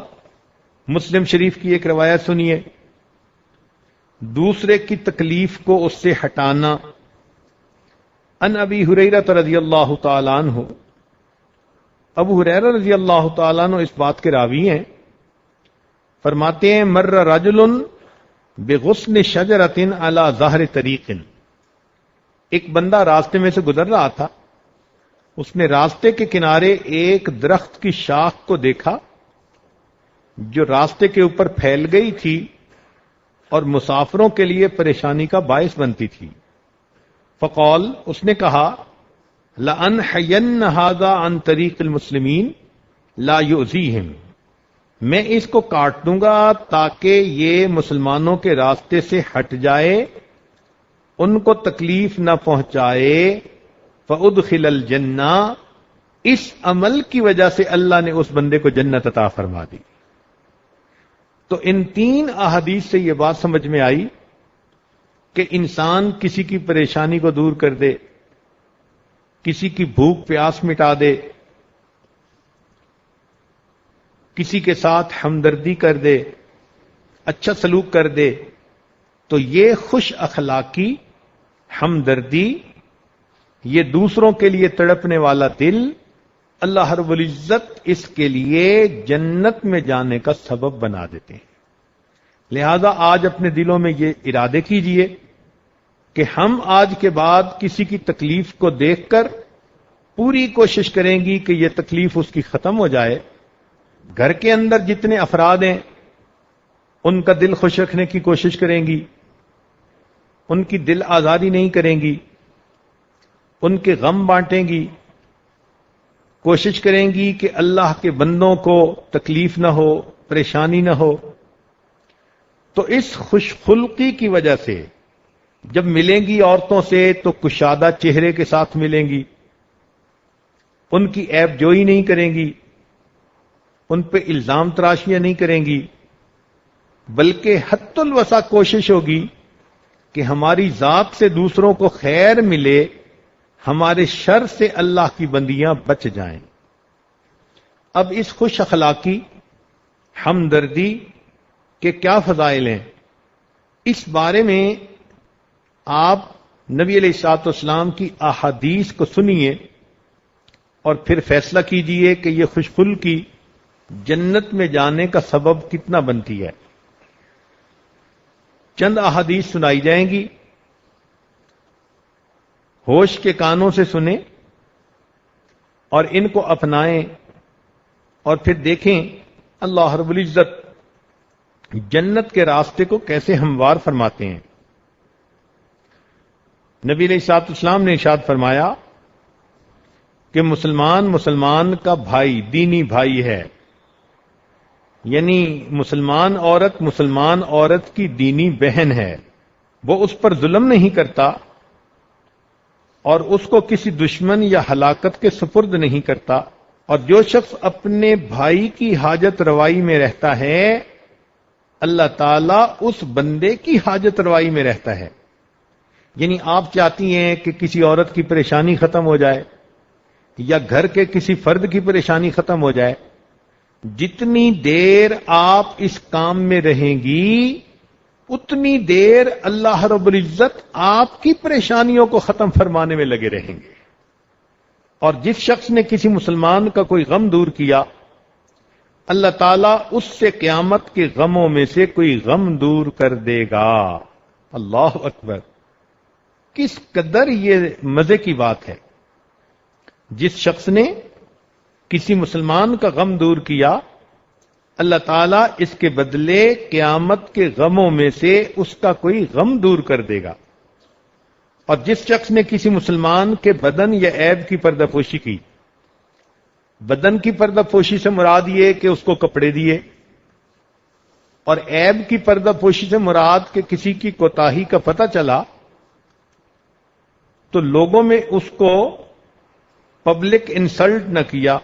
مسلم شریف کی ایک روایت سنیے، دوسرے کی تکلیف کو اس سے ہٹانا. ان ابی ہریرہ رضی اللہ تعالی عنہ، ابو ہریرہ رضی اللہ تعالیٰ عنہ اس بات کے راوی ہیں، فرماتے ہیں مر رجل بغصن شجرۃ علی ظہر طریق، ایک بندہ راستے میں سے گزر رہا تھا، اس نے راستے کے کنارے ایک درخت کی شاخ کو دیکھا جو راستے کے اوپر پھیل گئی تھی اور مسافروں کے لیے پریشانی کا باعث بنتی تھی. فقال، اس نے کہا لأنحین ھذا عن طریق المسلمین لا یؤذیہم، میں اس کو کاٹ دوں گا تاکہ یہ مسلمانوں کے راستے سے ہٹ جائے ان کو تکلیف نہ پہنچائے، فَأُدْخِلَ الْجَنَّةَ، اس عمل کی وجہ سے اللہ نے اس بندے کو جنت عطا فرما دی۔ تو ان 3 احادیث سے یہ بات سمجھ میں آئی کہ انسان کسی کی پریشانی کو دور کر دے، کسی کی بھوک پیاس مٹا دے، کسی کے ساتھ ہمدردی کر دے، اچھا سلوک کر دے، تو یہ خوش اخلاقی، ہمدردی، یہ دوسروں کے لیے تڑپنے والا دل، اللہ رب العزت اس کے لیے جنت میں جانے کا سبب بنا دیتے ہیں۔ لہذا آج اپنے دلوں میں یہ ارادے کیجئے کہ ہم آج کے بعد کسی کی تکلیف کو دیکھ کر پوری کوشش کریں گی کہ یہ تکلیف اس کی ختم ہو جائے۔ گھر کے اندر جتنے افراد ہیں ان کا دل خوش رکھنے کی کوشش کریں گی، ان کی دل آزاری نہیں کریں گی، ان کے غم بانٹیں گی، کوشش کریں گی کہ اللہ کے بندوں کو تکلیف نہ ہو، پریشانی نہ ہو۔ تو اس خوش خلقی کی وجہ سے جب ملیں گی عورتوں سے تو کشادہ چہرے کے ساتھ ملیں گی، ان کی عیب جوئی نہیں کریں گی، ان پہ الزام تراشیاں نہیں کریں گی، بلکہ حد الوسع کوشش ہوگی کہ ہماری ذات سے دوسروں کو خیر ملے، ہمارے شر سے اللہ کی بندیاں بچ جائیں۔ اب اس خوش اخلاقی، ہمدردی کے کیا فضائل ہیں، اس بارے میں آپ نبی علیہ الصلوۃ والسلام کی احادیث کو سنیے اور پھر فیصلہ کیجئے کہ یہ خوش خلقی جنت میں جانے کا سبب کتنا بنتی ہے۔ چند احادیث سنائی جائیں گی، ہوش کے کانوں سے سنیں اور ان کو اپنائیں اور پھر دیکھیں اللہ رب العزت جنت کے راستے کو کیسے ہموار فرماتے ہیں۔ نبی علیہ الصلوۃ والسلام نے ارشاد فرمایا کہ مسلمان کا بھائی، دینی بھائی ہے، یعنی مسلمان عورت کی دینی بہن ہے، وہ اس پر ظلم نہیں کرتا اور اس کو کسی دشمن یا ہلاکت کے سپرد نہیں کرتا، اور جو شخص اپنے بھائی کی حاجت روائی میں رہتا ہے اللہ تعالیٰ اس بندے کی حاجت روائی میں رہتا ہے۔ یعنی آپ چاہتی ہیں کہ کسی عورت کی پریشانی ختم ہو جائے یا گھر کے کسی فرد کی پریشانی ختم ہو جائے، جتنی دیر آپ اس کام میں رہیں گی اتنی دیر اللہ رب العزت آپ کی پریشانیوں کو ختم فرمانے میں لگے رہیں گے۔ اور جس شخص نے کسی مسلمان کا کوئی غم دور کیا اللہ تعالیٰ اس سے قیامت کے غموں میں سے کوئی غم دور کر دے گا۔ اللہ اکبر، کس قدر یہ مزے کی بات ہے۔ جس شخص نے کسی مسلمان کا غم دور کیا اللہ تعالیٰ اس کے بدلے قیامت کے غموں میں سے اس کا کوئی غم دور کر دے گا۔ اور جس شخص نے کسی مسلمان کے بدن یا عیب کی پردہ پوشی کی، بدن کی پردہ پوشی سے مراد یہ کہ اس کو کپڑے دیے، اور عیب کی پردہ پوشی سے مراد کہ کسی کی کوتاہی کا پتہ چلا تو لوگوں میں اس کو پبلک انسلٹ نہ کیا،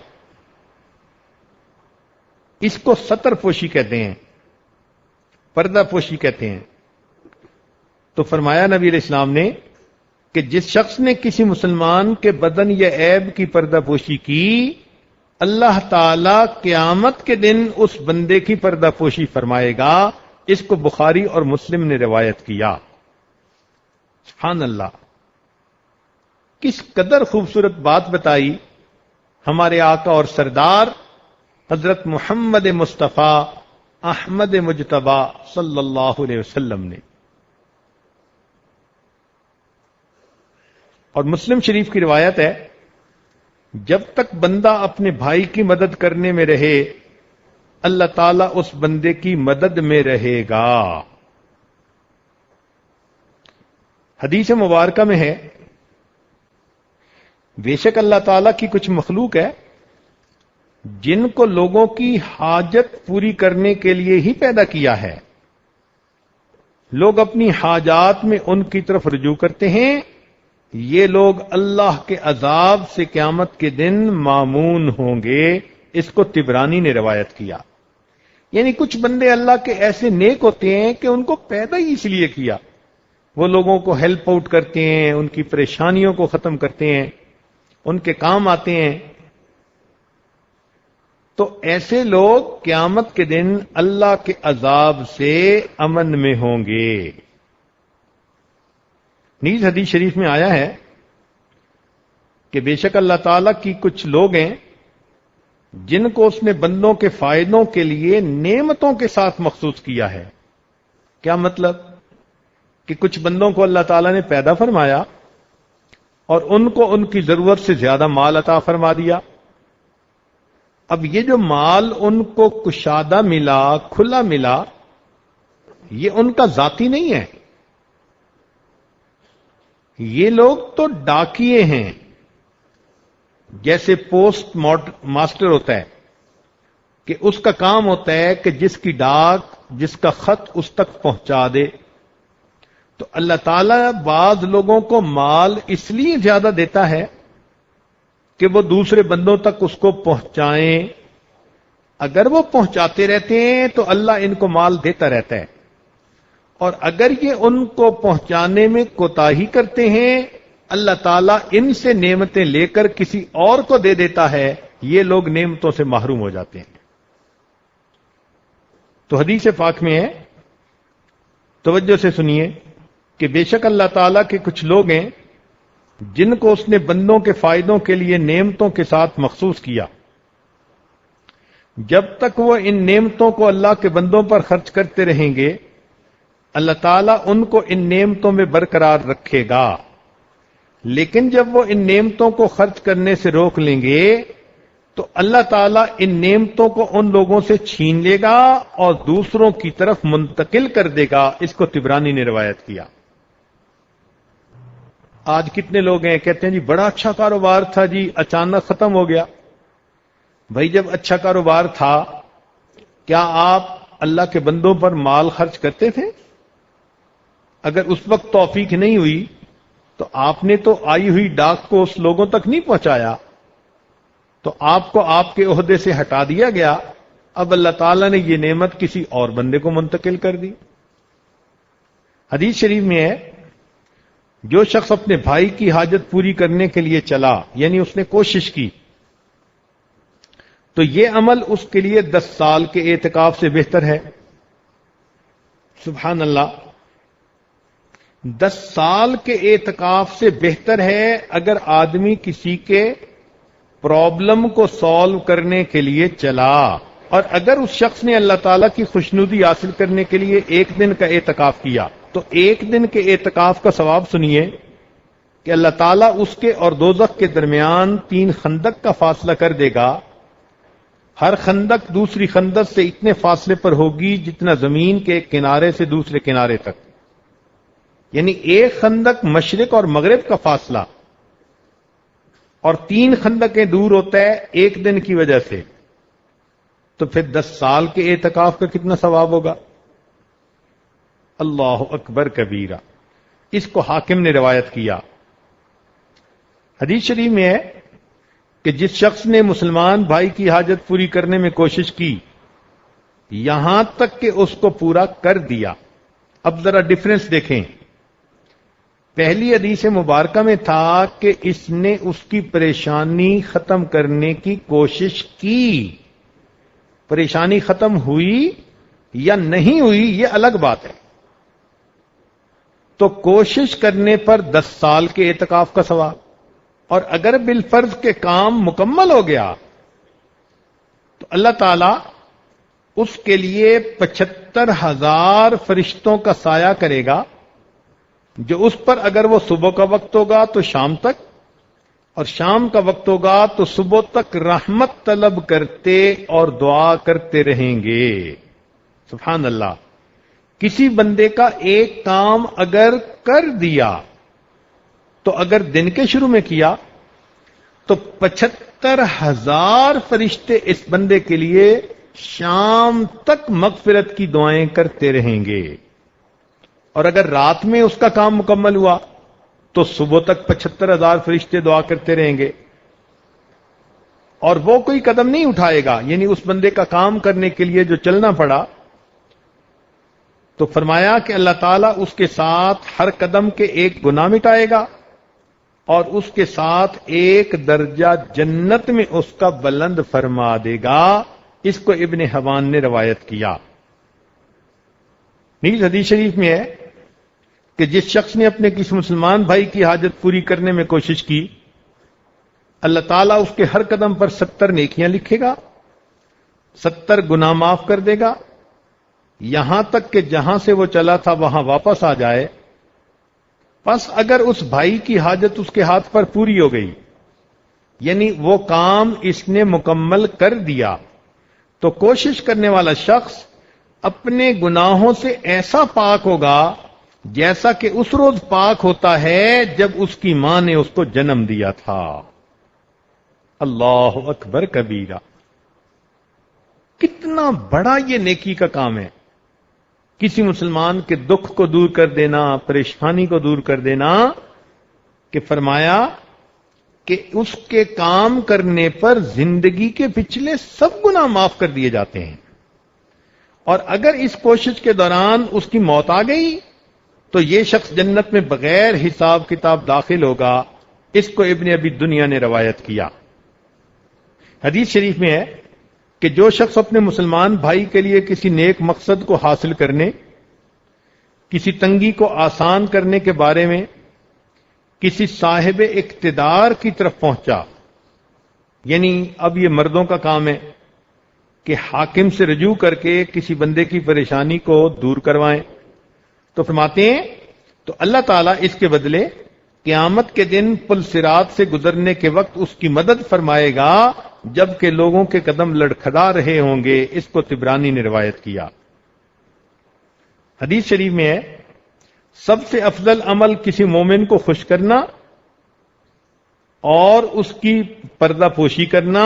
اس کو ستر پوشی کہتے ہیں، پردہ پوشی کہتے ہیں۔ تو فرمایا نبی علیہ السلام نے کہ جس شخص نے کسی مسلمان کے بدن یا عیب کی پردہ پوشی کی اللہ تعالی قیامت کے دن اس بندے کی پردہ پوشی فرمائے گا۔ اس کو بخاری اور مسلم نے روایت کیا۔ سبحان اللہ، کس قدر خوبصورت بات بتائی ہمارے آقا اور سردار حضرت محمد مصطفیٰ احمد مجتبی صلی اللہ علیہ وسلم نے۔ اور مسلم شریف کی روایت ہے جب تک بندہ اپنے بھائی کی مدد کرنے میں رہے اللہ تعالیٰ اس بندے کی مدد میں رہے گا۔ حدیث مبارکہ میں ہے بے شک اللہ تعالیٰ کی کچھ مخلوق ہے جن کو لوگوں کی حاجت پوری کرنے کے لیے ہی پیدا کیا ہے، لوگ اپنی حاجات میں ان کی طرف رجوع کرتے ہیں، یہ لوگ اللہ کے عذاب سے قیامت کے دن مامون ہوں گے۔ اس کو طبرانی نے روایت کیا۔ یعنی کچھ بندے اللہ کے ایسے نیک ہوتے ہیں کہ ان کو پیدا ہی اس لیے کیا، وہ لوگوں کو ہیلپ آؤٹ کرتے ہیں، ان کی پریشانیوں کو ختم کرتے ہیں، ان کے کام آتے ہیں۔ تو ایسے لوگ قیامت کے دن اللہ کے عذاب سے امن میں ہوں گے۔ نیز حدیث شریف میں آیا ہے کہ بے شک اللہ تعالیٰ کی کچھ لوگ ہیں جن کو اس نے بندوں کے فائدوں کے لیے نعمتوں کے ساتھ مخصوص کیا ہے۔ کیا مطلب؟ کہ کچھ بندوں کو اللہ تعالیٰ نے پیدا فرمایا اور ان کو ان کی ضرورت سے زیادہ مال عطا فرما دیا۔ اب یہ جو مال ان کو کشادہ ملا، کھلا ملا، یہ ان کا ذاتی نہیں ہے۔ یہ لوگ تو ڈاکیے ہیں، جیسے پوسٹ ماسٹر ہوتا ہے کہ اس کا کام ہوتا ہے کہ جس کی ڈاک، جس کا خط اس تک پہنچا دے۔ تو اللہ تعالیٰ بعض لوگوں کو مال اس لیے زیادہ دیتا ہے کہ وہ دوسرے بندوں تک اس کو پہنچائیں۔ اگر وہ پہنچاتے رہتے ہیں تو اللہ ان کو مال دیتا رہتا ہے، اور اگر یہ ان کو پہنچانے میں کوتاہی کرتے ہیں، اللہ تعالیٰ ان سے نعمتیں لے کر کسی اور کو دے دیتا ہے، یہ لوگ نعمتوں سے محروم ہو جاتے ہیں۔ تو حدیث پاک میں ہے، توجہ سے سنیے، کہ بے شک اللہ تعالیٰ کے کچھ لوگ ہیں جن کو اس نے بندوں کے فائدوں کے لیے نعمتوں کے ساتھ مخصوص کیا۔ جب تک وہ ان نعمتوں کو اللہ کے بندوں پر خرچ کرتے رہیں گے، اللہ تعالیٰ ان کو ان نعمتوں میں برقرار رکھے گا۔ لیکن جب وہ ان نعمتوں کو خرچ کرنے سے روک لیں گے تو اللہ تعالیٰ ان نعمتوں کو ان لوگوں سے چھین لے گا اور دوسروں کی طرف منتقل کر دے گا۔ اس کو طبرانی نے روایت کیا۔ آج کتنے لوگ ہیں کہتے ہیں جی بڑا اچھا کاروبار تھا جی، اچانک ختم ہو گیا۔ بھائی جب اچھا کاروبار تھا، کیا آپ اللہ کے بندوں پر مال خرچ کرتے تھے؟ اگر اس وقت توفیق نہیں ہوئی تو آپ نے تو آئی ہوئی ڈاک کو اس لوگوں تک نہیں پہنچایا، تو آپ کو آپ کے عہدے سے ہٹا دیا گیا۔ اب اللہ تعالیٰ نے یہ نعمت کسی اور بندے کو منتقل کر دی۔ حدیث شریف میں ہے، جو شخص اپنے بھائی کی حاجت پوری کرنے کے لیے چلا، یعنی اس نے کوشش کی، تو یہ عمل اس کے لیے 10 سال کے اعتکاف سے بہتر ہے۔ سبحان اللہ، 10 سال کے اعتکاف سے بہتر ہے اگر آدمی کسی کے پرابلم کو سالو کرنے کے لیے چلا، اور اگر اس شخص نے اللہ تعالیٰ کی خوشنودی حاصل کرنے کے لیے 1 دن کا اعتکاف کیا، تو 1 دن کے اعتکاف کا ثواب سنیے کہ اللہ تعالیٰ اس کے اور دوزخ کے درمیان 3 خندق کا فاصلہ کر دے گا۔ ہر خندق دوسری خندق سے اتنے فاصلے پر ہوگی جتنا زمین کے ایک کنارے سے دوسرے کنارے تک، یعنی 1 خندق مشرق اور مغرب کا فاصلہ، اور 3 خندقیں دور ہوتا ہے 1 دن کی وجہ سے۔ تو پھر 10 سال کے اعتکاف کا کتنا ثواب ہوگا؟ اللہ اکبر کبیرہ۔ اس کو حاکم نے روایت کیا۔ حدیث شریف میں ہے کہ جس شخص نے مسلمان بھائی کی حاجت پوری کرنے میں کوشش کی یہاں تک کہ اس کو پورا کر دیا۔ اب ذرا ڈفرنس دیکھیں، پہلی حدیث مبارکہ میں تھا کہ اس نے اس کی پریشانی ختم کرنے کی کوشش کی، پریشانی ختم ہوئی یا نہیں ہوئی یہ الگ بات ہے۔ تو کوشش کرنے پر 10 سال کے اعتکاف کا ثواب، اور اگر بالفرض کے کام مکمل ہو گیا تو اللہ تعالی اس کے لیے 75,000 فرشتوں کا سایہ کرے گا، جو اس پر اگر وہ صبح کا وقت ہوگا تو شام تک، اور شام کا وقت ہوگا تو صبح تک رحمت طلب کرتے اور دعا کرتے رہیں گے۔ سبحان اللہ۔ کسی بندے کا ایک کام اگر کر دیا تو اگر دن کے شروع میں کیا تو 75,000 فرشتے اس بندے کے لیے شام تک مغفرت کی دعائیں کرتے رہیں گے۔ اور اگر رات میں اس کا کام مکمل ہوا تو صبح تک 75,000 فرشتے دعا کرتے رہیں گے، اور وہ کوئی قدم نہیں اٹھائے گا، یعنی اس بندے کا کام کرنے کے لیے جو چلنا پڑا، تو فرمایا کہ اللہ تعالیٰ اس کے ساتھ ہر قدم کے ایک گناہ مٹائے گا اور اس کے ساتھ ایک درجہ جنت میں اس کا بلند فرما دے گا۔ اس کو ابن حبان نے روایت کیا۔ نیز حدیث شریف میں ہے کہ جس شخص نے اپنے کسی مسلمان بھائی کی حاجت پوری کرنے میں کوشش کی، اللہ تعالیٰ اس کے ہر قدم پر 70 نیکیاں لکھے گا، 70 گناہ معاف کر دے گا، یہاں تک کہ جہاں سے وہ چلا تھا وہاں واپس آ جائے۔ پس اگر اس بھائی کی حاجت اس کے ہاتھ پر پوری ہو گئی، یعنی وہ کام اس نے مکمل کر دیا، تو کوشش کرنے والا شخص اپنے گناہوں سے ایسا پاک ہوگا جیسا کہ اس روز پاک ہوتا ہے جب اس کی ماں نے اس کو جنم دیا تھا۔ اللہ اکبر کبیرہ، کتنا بڑا یہ نیکی کا کام ہے، کسی مسلمان کے دکھ کو دور کر دینا، پریشانی کو دور کر دینا، کہ فرمایا کہ اس کے کام کرنے پر زندگی کے پچھلے سب گناہ معاف کر دیے جاتے ہیں، اور اگر اس کوشش کے دوران اس کی موت آ گئی تو یہ شخص جنت میں بغیر حساب کتاب داخل ہوگا۔ اس کو ابن ابی دنیا نے روایت کیا۔ حدیث شریف میں ہے کہ جو شخص اپنے مسلمان بھائی کے لیے کسی نیک مقصد کو حاصل کرنے، کسی تنگی کو آسان کرنے کے بارے میں کسی صاحب اقتدار کی طرف پہنچا، یعنی اب یہ مردوں کا کام ہے کہ حاکم سے رجوع کر کے کسی بندے کی پریشانی کو دور کروائیں، تو فرماتے ہیں تو اللہ تعالیٰ اس کے بدلے قیامت کے دن پل صراط سے گزرنے کے وقت اس کی مدد فرمائے گا جبکہ لوگوں کے قدم لڑکھڑا رہے ہوں گے۔ اس کو طبرانی نے روایت کیا۔ حدیث شریف میں ہے سب سے افضل عمل کسی مومن کو خوش کرنا اور اس کی پردہ پوشی کرنا،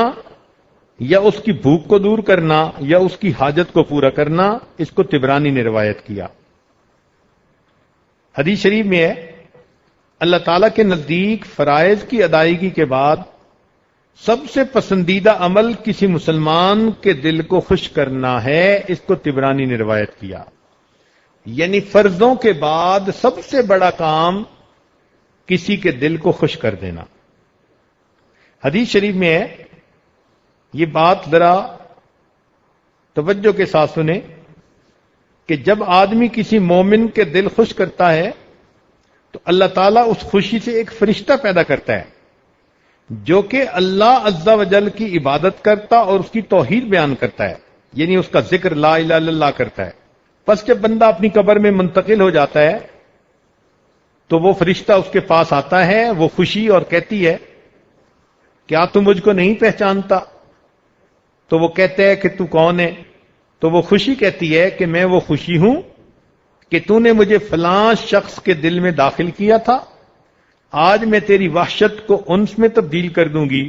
یا اس کی بھوک کو دور کرنا، یا اس کی حاجت کو پورا کرنا۔ اس کو طبرانی نے روایت کیا۔ حدیث شریف میں ہے اللہ تعالیٰ کے نزدیک فرائض کی ادائیگی کے بعد سب سے پسندیدہ عمل کسی مسلمان کے دل کو خوش کرنا ہے۔ اس کو طبرانی نے روایت کیا، یعنی فرضوں کے بعد سب سے بڑا کام کسی کے دل کو خوش کر دینا۔ حدیث شریف میں ہے، یہ بات ذرا توجہ کے ساتھ سنیں، کہ جب آدمی کسی مومن کے دل خوش کرتا ہے تو اللہ تعالیٰ اس خوشی سے ایک فرشتہ پیدا کرتا ہے جو کہ اللہ عز و جل کی عبادت کرتا اور اس کی توحید بیان کرتا ہے، یعنی اس کا ذکر لا الہ الا اللہ کرتا ہے۔ پس جب بندہ اپنی قبر میں منتقل ہو جاتا ہے تو وہ فرشتہ اس کے پاس آتا ہے، وہ خوشی اور کہتی ہے کیا تم مجھ کو نہیں پہچانتا؟ تو وہ کہتا ہے کہ تو کون ہے؟ تو وہ خوشی کہتی ہے کہ میں وہ خوشی ہوں کہ تو نے مجھے فلاں شخص کے دل میں داخل کیا تھا، آج میں تیری وحشت کو انس میں تبدیل کر دوں گی،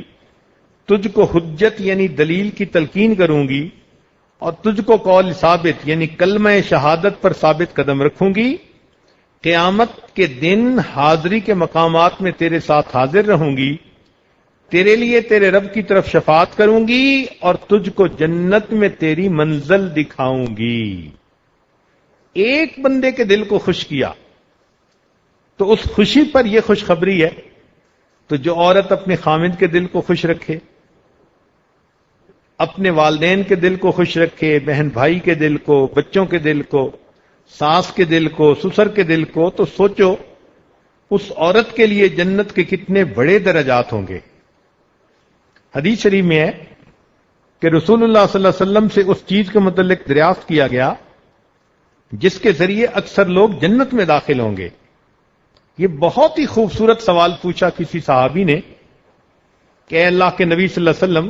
تجھ کو حجت یعنی دلیل کی تلقین کروں گی، اور تجھ کو قول ثابت یعنی کلمہ شہادت پر ثابت قدم رکھوں گی، قیامت کے دن حاضری کے مقامات میں تیرے ساتھ حاضر رہوں گی، تیرے لیے تیرے رب کی طرف شفاعت کروں گی، اور تجھ کو جنت میں تیری منزل دکھاؤں گی۔ ایک بندے کے دل کو خوش کیا تو اس خوشی پر یہ خوشخبری ہے، تو جو عورت اپنے خامند کے دل کو خوش رکھے، اپنے والدین کے دل کو خوش رکھے، بہن بھائی کے دل کو، بچوں کے دل کو، ساس کے دل کو، سسر کے دل کو، تو سوچو اس عورت کے لیے جنت کے کتنے بڑے درجات ہوں گے۔ حدیث شریف میں ہے کہ رسول اللہ صلی اللہ علیہ وسلم سے اس چیز کے متعلق دریافت کیا گیا جس کے ذریعے اکثر لوگ جنت میں داخل ہوں گے۔ یہ بہت ہی خوبصورت سوال پوچھا کسی صحابی نے کہ اے اللہ کے نبی صلی اللہ علیہ وسلم،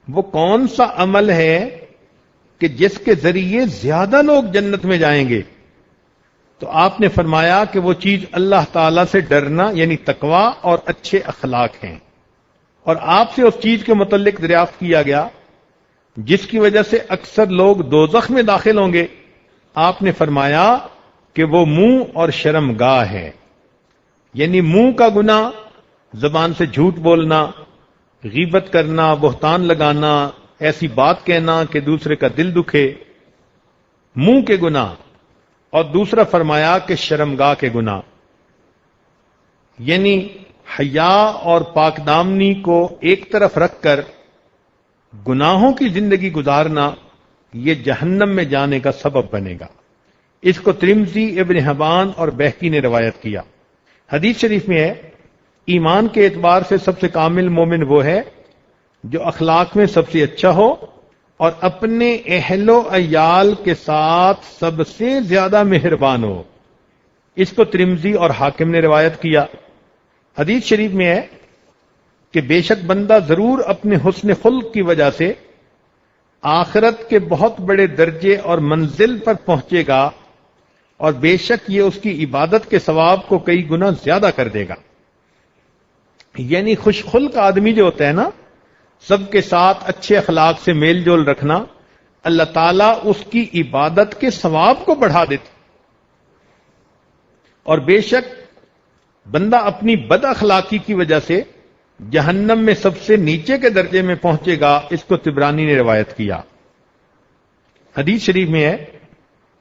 وہ کون سا عمل ہے کہ جس کے ذریعے زیادہ لوگ جنت میں جائیں گے؟ تو آپ نے فرمایا کہ وہ چیز اللہ تعالی سے ڈرنا یعنی تقوی اور اچھے اخلاق ہیں۔ اور آپ سے اس چیز کے متعلق دریافت کیا گیا جس کی وجہ سے اکثر لوگ دوزخ میں داخل ہوں گے۔ آپ نے فرمایا کہ وہ منہ اور شرمگاہ ہے، یعنی منہ کا گناہ زبان سے جھوٹ بولنا، غیبت کرنا، بہتان لگانا، ایسی بات کہنا کہ دوسرے کا دل دکھے، منہ کے گناہ، اور دوسرا فرمایا کہ شرمگاہ کے گناہ، یعنی حیا اور پاک دامنی کو ایک طرف رکھ کر گناہوں کی زندگی گزارنا، یہ جہنم میں جانے کا سبب بنے گا۔ اس کو ترمذی، ابن حبان اور بہقی نے روایت کیا۔ حدیث شریف میں ہے، ایمان کے اعتبار سے سب سے کامل مومن وہ ہے جو اخلاق میں سب سے اچھا ہو اور اپنے اہل و عیال کے ساتھ سب سے زیادہ مہربان ہو۔ اس کو ترمذی اور حاکم نے روایت کیا۔ حدیث شریف میں ہے کہ بے شک بندہ ضرور اپنے حسن خلق کی وجہ سے آخرت کے بہت بڑے درجے اور منزل پر پہنچے گا، اور بے شک یہ اس کی عبادت کے ثواب کو کئی گنا زیادہ کر دے گا۔ یعنی خوش خلق آدمی جو ہوتا ہے نا، سب کے ساتھ اچھے اخلاق سے میل جول رکھنا، اللہ تعالیٰ اس کی عبادت کے ثواب کو بڑھا دیتا، اور بے شک بندہ اپنی بد اخلاقی کی وجہ سے جہنم میں سب سے نیچے کے درجے میں پہنچے گا۔ اس کو طبرانی نے روایت کیا۔ حدیث شریف میں ہے،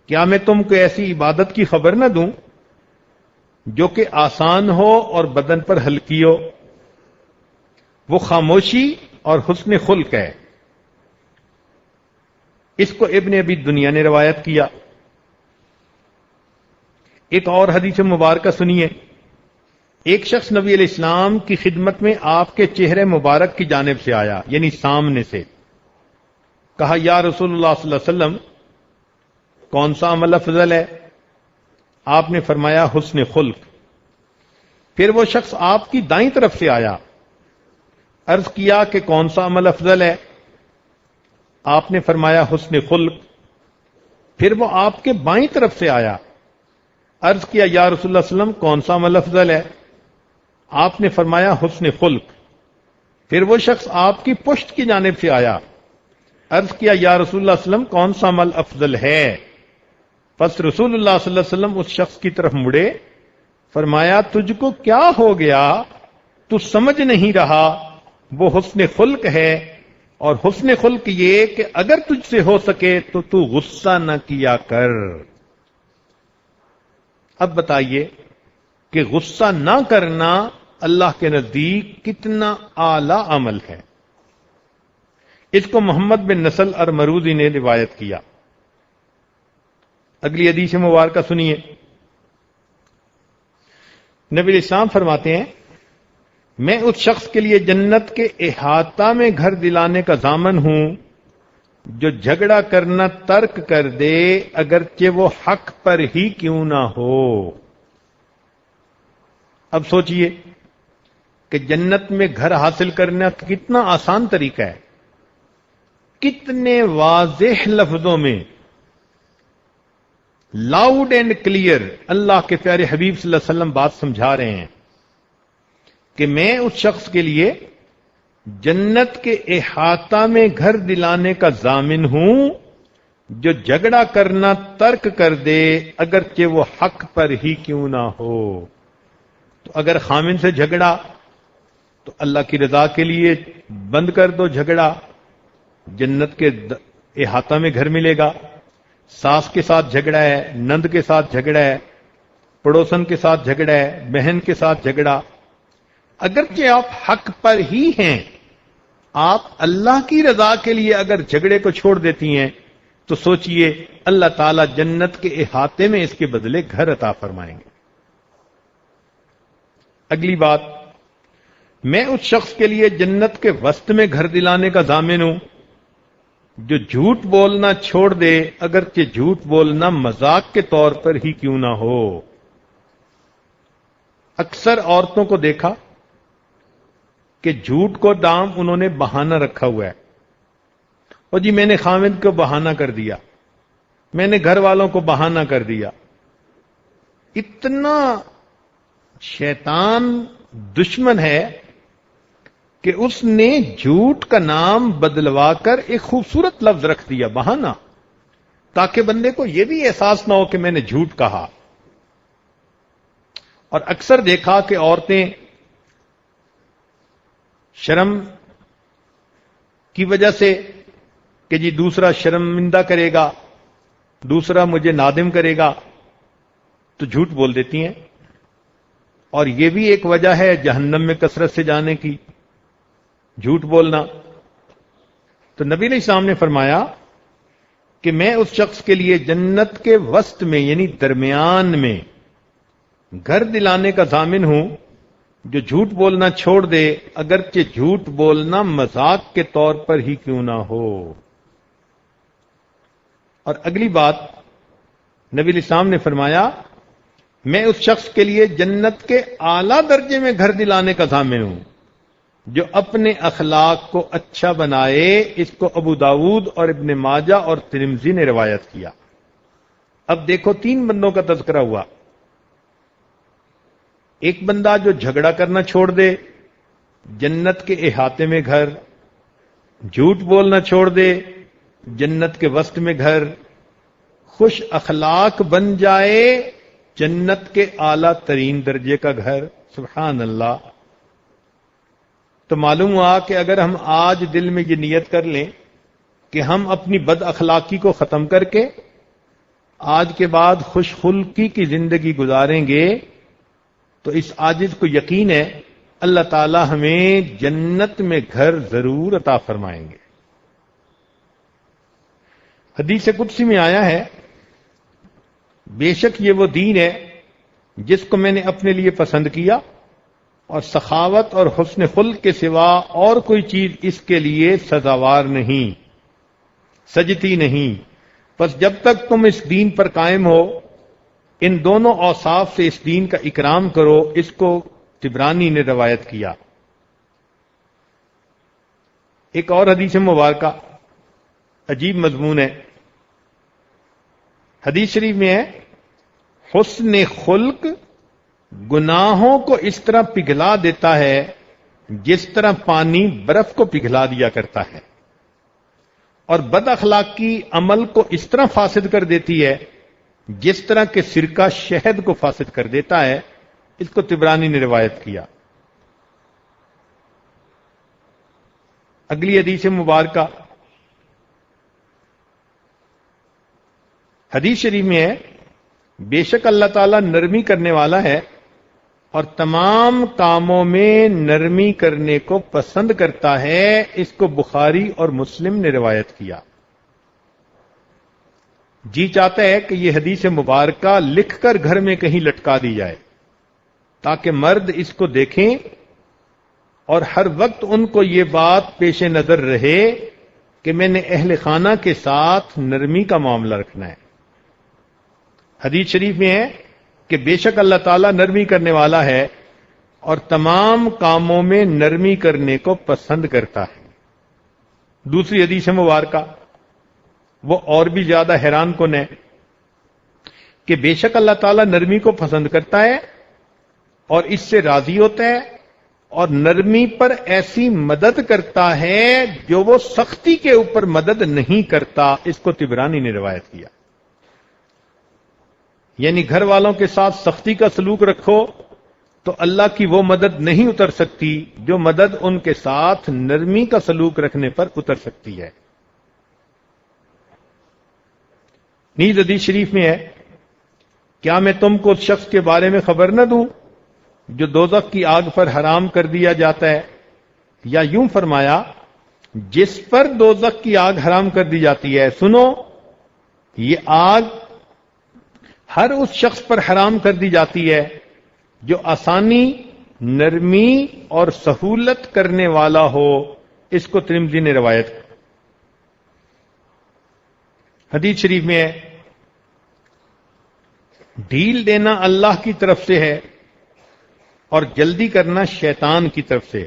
کیا میں تم کو ایسی عبادت کی خبر نہ دوں جو کہ آسان ہو اور بدن پر ہلکی ہو؟ وہ خاموشی اور حسن خلق ہے۔ اس کو ابن ابی دنیا نے روایت کیا۔ ایک اور حدیث مبارکہ سنیے۔ ایک شخص نبی علیہ السلام کی خدمت میں آپ کے چہرے مبارک کی جانب سے آیا، یعنی سامنے سے۔ کہا، یا رسول اللہ صلی اللہ علیہ وسلم، کون سا عمل افضل ہے؟ آپ نے فرمایا، حسن خلق۔ پھر وہ شخص آپ کی دائیں طرف سے آیا، عرض کیا کہ کون سا عمل افضل ہے؟ آپ نے فرمایا، حسن خلق۔ پھر وہ آپ کے بائیں طرف سے آیا، عرض کیا، یا رسول اللہ صلی اللہ علیہ وسلم، کون سا عمل افضل ہے؟ آپ نے فرمایا، حسن خلق۔ پھر وہ شخص آپ کی پشت کی جانب سے آیا، عرض کیا، یا رسول اللہ صلی اللہ علیہ وسلم، کون سا عمل افضل ہے؟ پس رسول اللہ صلی اللہ علیہ وسلم اس شخص کی طرف مڑے، فرمایا، تجھ کو کیا ہو گیا؟ تو سمجھ نہیں رہا وہ حسن خلق ہے، اور حسن خلق یہ کہ اگر تجھ سے ہو سکے تو غصہ نہ کیا کر۔ اب بتائیے کہ غصہ نہ کرنا اللہ کے نزدیک کتنا اعلی عمل ہے۔ اس کو محمد بن نصر المروزی نے روایت کیا۔ اگلی حدیث مبارکہ سنیے۔ نبی علیہ السلام فرماتے ہیں، میں اس شخص کے لیے جنت کے احاطہ میں گھر دلانے کا ضامن ہوں جو جھگڑا کرنا ترک کر دے، اگرچہ وہ حق پر ہی کیوں نہ ہو۔ اب سوچئے کہ جنت میں گھر حاصل کرنا کتنا آسان طریقہ ہے، کتنے واضح لفظوں میں، لاؤڈ اینڈ کلیئر اللہ کے پیارے حبیب صلی اللہ علیہ وسلم بات سمجھا رہے ہیں کہ میں اس شخص کے لیے جنت کے احاطہ میں گھر دلانے کا ضامن ہوں جو جھگڑا کرنا ترک کر دے، اگرچہ وہ حق پر ہی کیوں نہ ہو۔ تو اگر خامن سے جھگڑا تو اللہ کی رضا کے لیے بند کر دو جھگڑا، جنت کے احاطہ میں گھر ملے گا۔ ساس کے ساتھ جھگڑا ہے، نند کے ساتھ جھگڑا ہے، پڑوسن کے ساتھ جھگڑا ہے، بہن کے ساتھ جھگڑا، اگرچہ آپ حق پر ہی ہیں، آپ اللہ کی رضا کے لیے اگر جھگڑے کو چھوڑ دیتی ہیں تو سوچئے اللہ تعالیٰ جنت کے احاطے میں اس کے بدلے گھر عطا فرمائیں گے۔ اگلی بات، میں اس شخص کے لیے جنت کے وسط میں گھر دلانے کا ضامن ہوں جو جھوٹ بولنا چھوڑ دے، اگرچہ جھوٹ بولنا مذاق کے طور پر ہی کیوں نہ ہو۔ اکثر عورتوں کو دیکھا کہ جھوٹ کو دام انہوں نے بہانہ رکھا ہوا ہے، اور جی میں نے خامد کو بہانہ کر دیا، میں نے گھر والوں کو بہانہ کر دیا۔ اتنا شیطان دشمن ہے کہ اس نے جھوٹ کا نام بدلوا کر ایک خوبصورت لفظ رکھ دیا، بہانہ، تاکہ بندے کو یہ بھی احساس نہ ہو کہ میں نے جھوٹ کہا۔ اور اکثر دیکھا کہ عورتیں شرم کی وجہ سے کہ جی دوسرا شرمندہ کرے گا، دوسرا مجھے نادم کرے گا، تو جھوٹ بول دیتی ہیں، اور یہ بھی ایک وجہ ہے جہنم میں کثرت سے جانے کی، جھوٹ بولنا۔ تو نبی علیہ السلام نے فرمایا کہ میں اس شخص کے لیے جنت کے وسط میں یعنی درمیان میں گھر دلانے کا ضامن ہوں جو جھوٹ بولنا چھوڑ دے، اگرچہ جھوٹ بولنا مذاق کے طور پر ہی کیوں نہ ہو۔ اور اگلی بات نبی علیہ السلام نے فرمایا میں اس شخص کے لیے جنت کے اعلیٰ درجے میں گھر دلانے کا ضامن ہوں جو اپنے اخلاق کو اچھا بنائے۔ اس کو ابو داؤد اور ابن ماجہ اور ترمذی نے روایت کیا۔ اب دیکھو 3 بندوں کا تذکرہ ہوا۔ ایک بندہ جو جھگڑا کرنا چھوڑ دے، جنت کے احاطے میں گھر، جھوٹ بولنا چھوڑ دے، جنت کے وسط میں گھر، خوش اخلاق بن جائے، جنت کے اعلیٰ ترین درجے کا گھر۔ سبحان اللہ۔ تو معلوم ہوا کہ اگر ہم آج دل میں یہ نیت کر لیں کہ ہم اپنی بد اخلاقی کو ختم کر کے آج کے بعد خوش خلقی کی زندگی گزاریں گے تو اس عاجز کو یقین ہے اللہ تعالی ہمیں جنت میں گھر ضرور عطا فرمائیں گے۔ حدیث قدسی میں آیا ہے بے شک یہ وہ دین ہے جس کو میں نے اپنے لیے پسند کیا اور سخاوت اور حسن خلق کے سوا اور کوئی چیز اس کے لیے سزاوار نہیں، سجتی نہیں۔ بس جب تک تم اس دین پر قائم ہو ان دونوں اوصاف سے اس دین کا اکرام کرو۔ اس کو طبرانی نے روایت کیا۔ ایک اور حدیث مبارکہ عجیب مضمون ہے۔ حدیث شریف میں ہے حسن خلق گناہوں کو اس طرح پگھلا دیتا ہے جس طرح پانی برف کو پگھلا دیا کرتا ہے، اور بد اخلاقی عمل کو اس طرح فاسد کر دیتی ہے جس طرح کہ سرکہ شہد کو فاسد کر دیتا ہے۔ اس کو طبرانی نے روایت کیا۔ اگلی حدیث مبارکہ حدیث شریف میں ہے بے شک اللہ تعالیٰ نرمی کرنے والا ہے اور تمام کاموں میں نرمی کرنے کو پسند کرتا ہے۔ اس کو بخاری اور مسلم نے روایت کیا۔ جی چاہتا ہے کہ یہ حدیث مبارکہ لکھ کر گھر میں کہیں لٹکا دی جائے تاکہ مرد اس کو دیکھیں اور ہر وقت ان کو یہ بات پیش نظر رہے کہ میں نے اہل خانہ کے ساتھ نرمی کا معاملہ رکھنا ہے۔ حدیث شریف میں ہے کہ بے شک اللہ تعالیٰ نرمی کرنے والا ہے اور تمام کاموں میں نرمی کرنے کو پسند کرتا ہے۔ دوسری حدیث مبارکہ وہ اور بھی زیادہ حیران کن ہے کہ بے شک اللہ تعالیٰ نرمی کو پسند کرتا ہے اور اس سے راضی ہوتا ہے اور نرمی پر ایسی مدد کرتا ہے جو وہ سختی کے اوپر مدد نہیں کرتا۔ اس کو طبرانی نے روایت کیا۔ یعنی گھر والوں کے ساتھ سختی کا سلوک رکھو تو اللہ کی وہ مدد نہیں اتر سکتی جو مدد ان کے ساتھ نرمی کا سلوک رکھنے پر اتر سکتی ہے۔ نیز حدیث شریف میں ہے کیا میں تم کو اس شخص کے بارے میں خبر نہ دوں جو دوزخ کی آگ پر حرام کر دیا جاتا ہے، یا یوں فرمایا جس پر دوزخ کی آگ حرام کر دی جاتی ہے۔ سنو یہ آگ ہر اس شخص پر حرام کر دی جاتی ہے جو آسانی، نرمی اور سہولت کرنے والا ہو۔ اس کو ترمذی نے روایت کی۔ حدیث شریف میں ہے ڈھیل دینا اللہ کی طرف سے ہے اور جلدی کرنا شیطان کی طرف سے،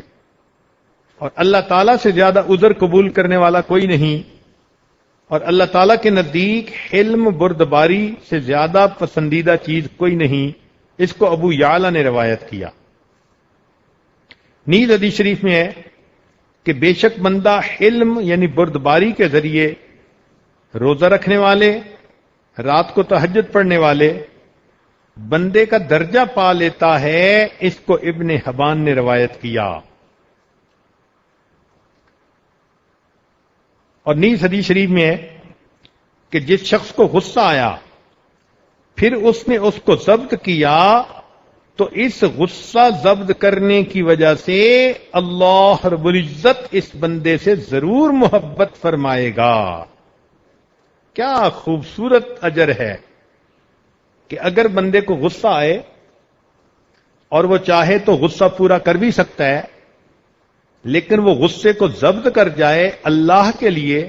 اور اللہ تعالیٰ سے زیادہ عذر قبول کرنے والا کوئی نہیں، اور اللہ تعالیٰ کے نزدیک حلم بردباری سے زیادہ پسندیدہ چیز کوئی نہیں۔ اس کو ابو یعلا نے روایت کیا۔ نیز حدیث شریف میں ہے کہ بے شک بندہ حلم یعنی بردباری کے ذریعے روزہ رکھنے والے، رات کو تہجد پڑھنے والے بندے کا درجہ پا لیتا ہے، اس کو ابن حبان نے روایت کیا۔ اور نیز حدیث شریف میں ہے کہ جس شخص کو غصہ آیا پھر اس نے اس کو ضبط کیا تو اس غصہ ضبط کرنے کی وجہ سے اللہ رب العزت اس بندے سے ضرور محبت فرمائے گا۔ کیا خوبصورت اجر ہے کہ اگر بندے کو غصہ آئے اور وہ چاہے تو غصہ پورا کر بھی سکتا ہے، لیکن وہ غصے کو ضبط کر جائے اللہ کے لیے،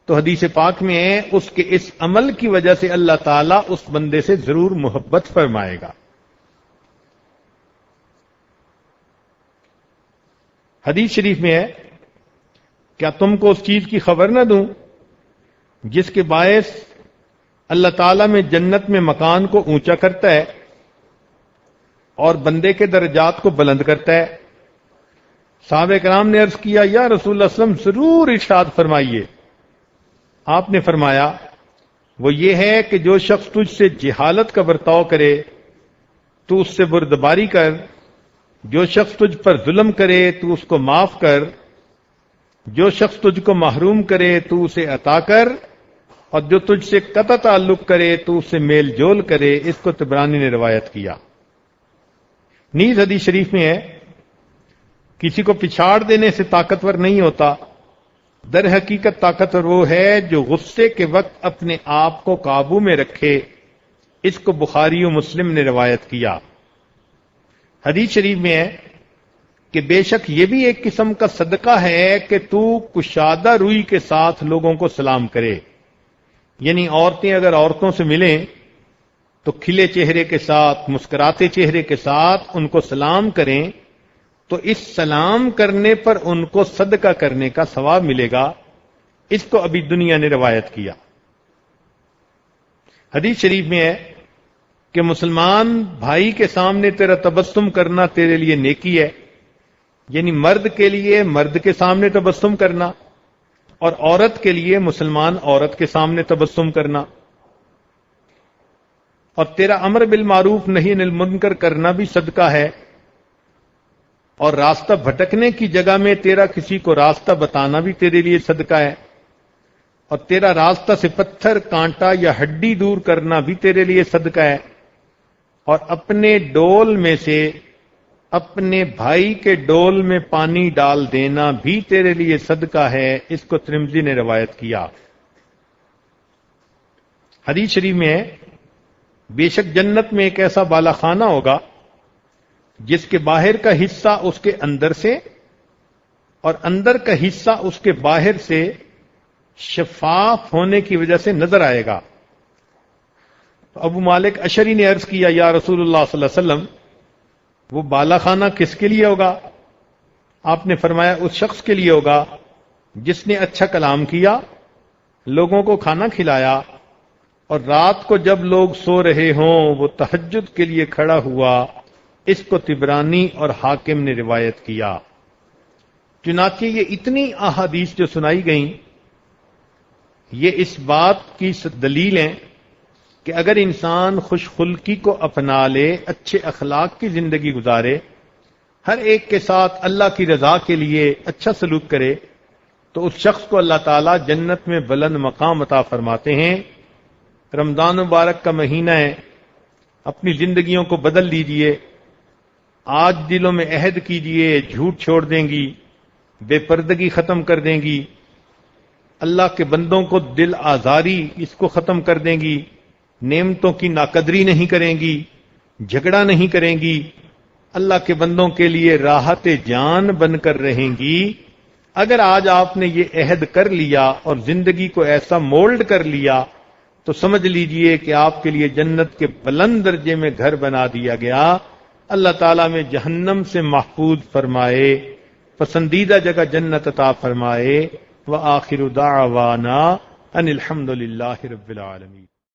تو حدیث پاک میں ہے اس کے اس عمل کی وجہ سے اللہ تعالیٰ اس بندے سے ضرور محبت فرمائے گا۔ حدیث شریف میں ہے، کیا تم کو اس چیز کی خبر نہ دوں جس کے باعث اللہ تعالیٰ میں جنت میں مکان کو اونچا کرتا ہے اور بندے کے درجات کو بلند کرتا ہے؟ صحابہ کرام نے عرض کیا، یا رسول اللہ صلی اللہ علیہ وسلم ضرور ارشاد فرمائیے۔ آپ نے فرمایا، وہ یہ ہے کہ جو شخص تجھ سے جہالت کا برتاؤ کرے تو اس سے بردباری کر، جو شخص تجھ پر ظلم کرے تو اس کو معاف کر، جو شخص تجھ کو محروم کرے تو اسے عطا کر، اور جو تجھ سے قطع تعلق کرے تو اس سے میل جول کرے۔ اس کو طبرانی نے روایت کیا۔ نیز حدیث شریف میں ہے، کسی کو پچھاڑ دینے سے طاقتور نہیں ہوتا، در حقیقت طاقتور وہ ہے جو غصے کے وقت اپنے آپ کو قابو میں رکھے۔ اس کو بخاری و مسلم نے روایت کیا۔ حدیث شریف میں ہے کہ بے شک یہ بھی ایک قسم کا صدقہ ہے کہ تو کشادہ روئی کے ساتھ لوگوں کو سلام کرے، یعنی عورتیں اگر عورتوں سے ملیں تو کھلے چہرے کے ساتھ، مسکراتے چہرے کے ساتھ ان کو سلام کریں، تو اس سلام کرنے پر ان کو صدقہ کرنے کا ثواب ملے گا۔ اس کو ابھی دنیا نے روایت کیا۔ حدیث شریف میں ہے کہ مسلمان بھائی کے سامنے تیرا تبسم کرنا تیرے لیے نیکی ہے، یعنی مرد کے لیے مرد کے سامنے تبسم کرنا اور عورت کے لیے مسلمان عورت کے سامنے تبسم کرنا، اور تیرا امر بالمعروف نہی عن المنکر کرنا بھی صدقہ ہے، اور راستہ بھٹکنے کی جگہ میں تیرا کسی کو راستہ بتانا بھی تیرے لیے صدقہ ہے، اور تیرا راستہ سے پتھر، کانٹا یا ہڈی دور کرنا بھی تیرے لیے صدقہ ہے، اور اپنے ڈول میں سے اپنے بھائی کے ڈول میں پانی ڈال دینا بھی تیرے لیے صدقہ ہے۔ اس کو ترمذی نے روایت کیا۔ حدیث شریف میں ہے، بے شک جنت میں ایک ایسا بالا خانہ ہوگا جس کے باہر کا حصہ اس کے اندر سے اور اندر کا حصہ اس کے باہر سے شفاف ہونے کی وجہ سے نظر آئے گا۔ ابو مالک اشعری نے عرض کیا، یا رسول اللہ صلی اللہ علیہ وسلم، وہ بالا خانہ کس کے لیے ہوگا؟ آپ نے فرمایا، اس شخص کے لیے ہوگا جس نے اچھا کلام کیا، لوگوں کو کھانا کھلایا، اور رات کو جب لوگ سو رہے ہوں وہ تہجد کے لیے کھڑا ہوا۔ اس کو طبرانی اور حاکم نے روایت کیا۔ چنانچہ یہ اتنی احادیث جو سنائی گئیں، یہ اس بات کی دلیل ہیں کہ اگر انسان خوش خلقی کو اپنا لے، اچھے اخلاق کی زندگی گزارے، ہر ایک کے ساتھ اللہ کی رضا کے لیے اچھا سلوک کرے، تو اس شخص کو اللہ تعالیٰ جنت میں بلند مقام عطا فرماتے ہیں۔ رمضان مبارک کا مہینہ ہے، اپنی زندگیوں کو بدل دیجئے۔ آج دلوں میں عہد کیجئے، جھوٹ چھوڑ دیں گی، بے پردگی ختم کر دیں گی، اللہ کے بندوں کو دل آزاری اس کو ختم کر دیں گی، نعمتوں کی ناقدری نہیں کریں گی، جھگڑا نہیں کریں گی، اللہ کے بندوں کے لیے راحت جان بن کر رہیں گی۔ اگر آج آپ نے یہ عہد کر لیا اور زندگی کو ایسا مولڈ کر لیا تو سمجھ لیجئے کہ آپ کے لیے جنت کے بلند درجے میں گھر بنا دیا گیا۔ اللہ تعالیٰ میں جہنم سے محفوظ فرمائے، پسندیدہ جگہ جنت عطا فرمائے۔ وآخر دعوانا ان الحمد للہ رب العالمین۔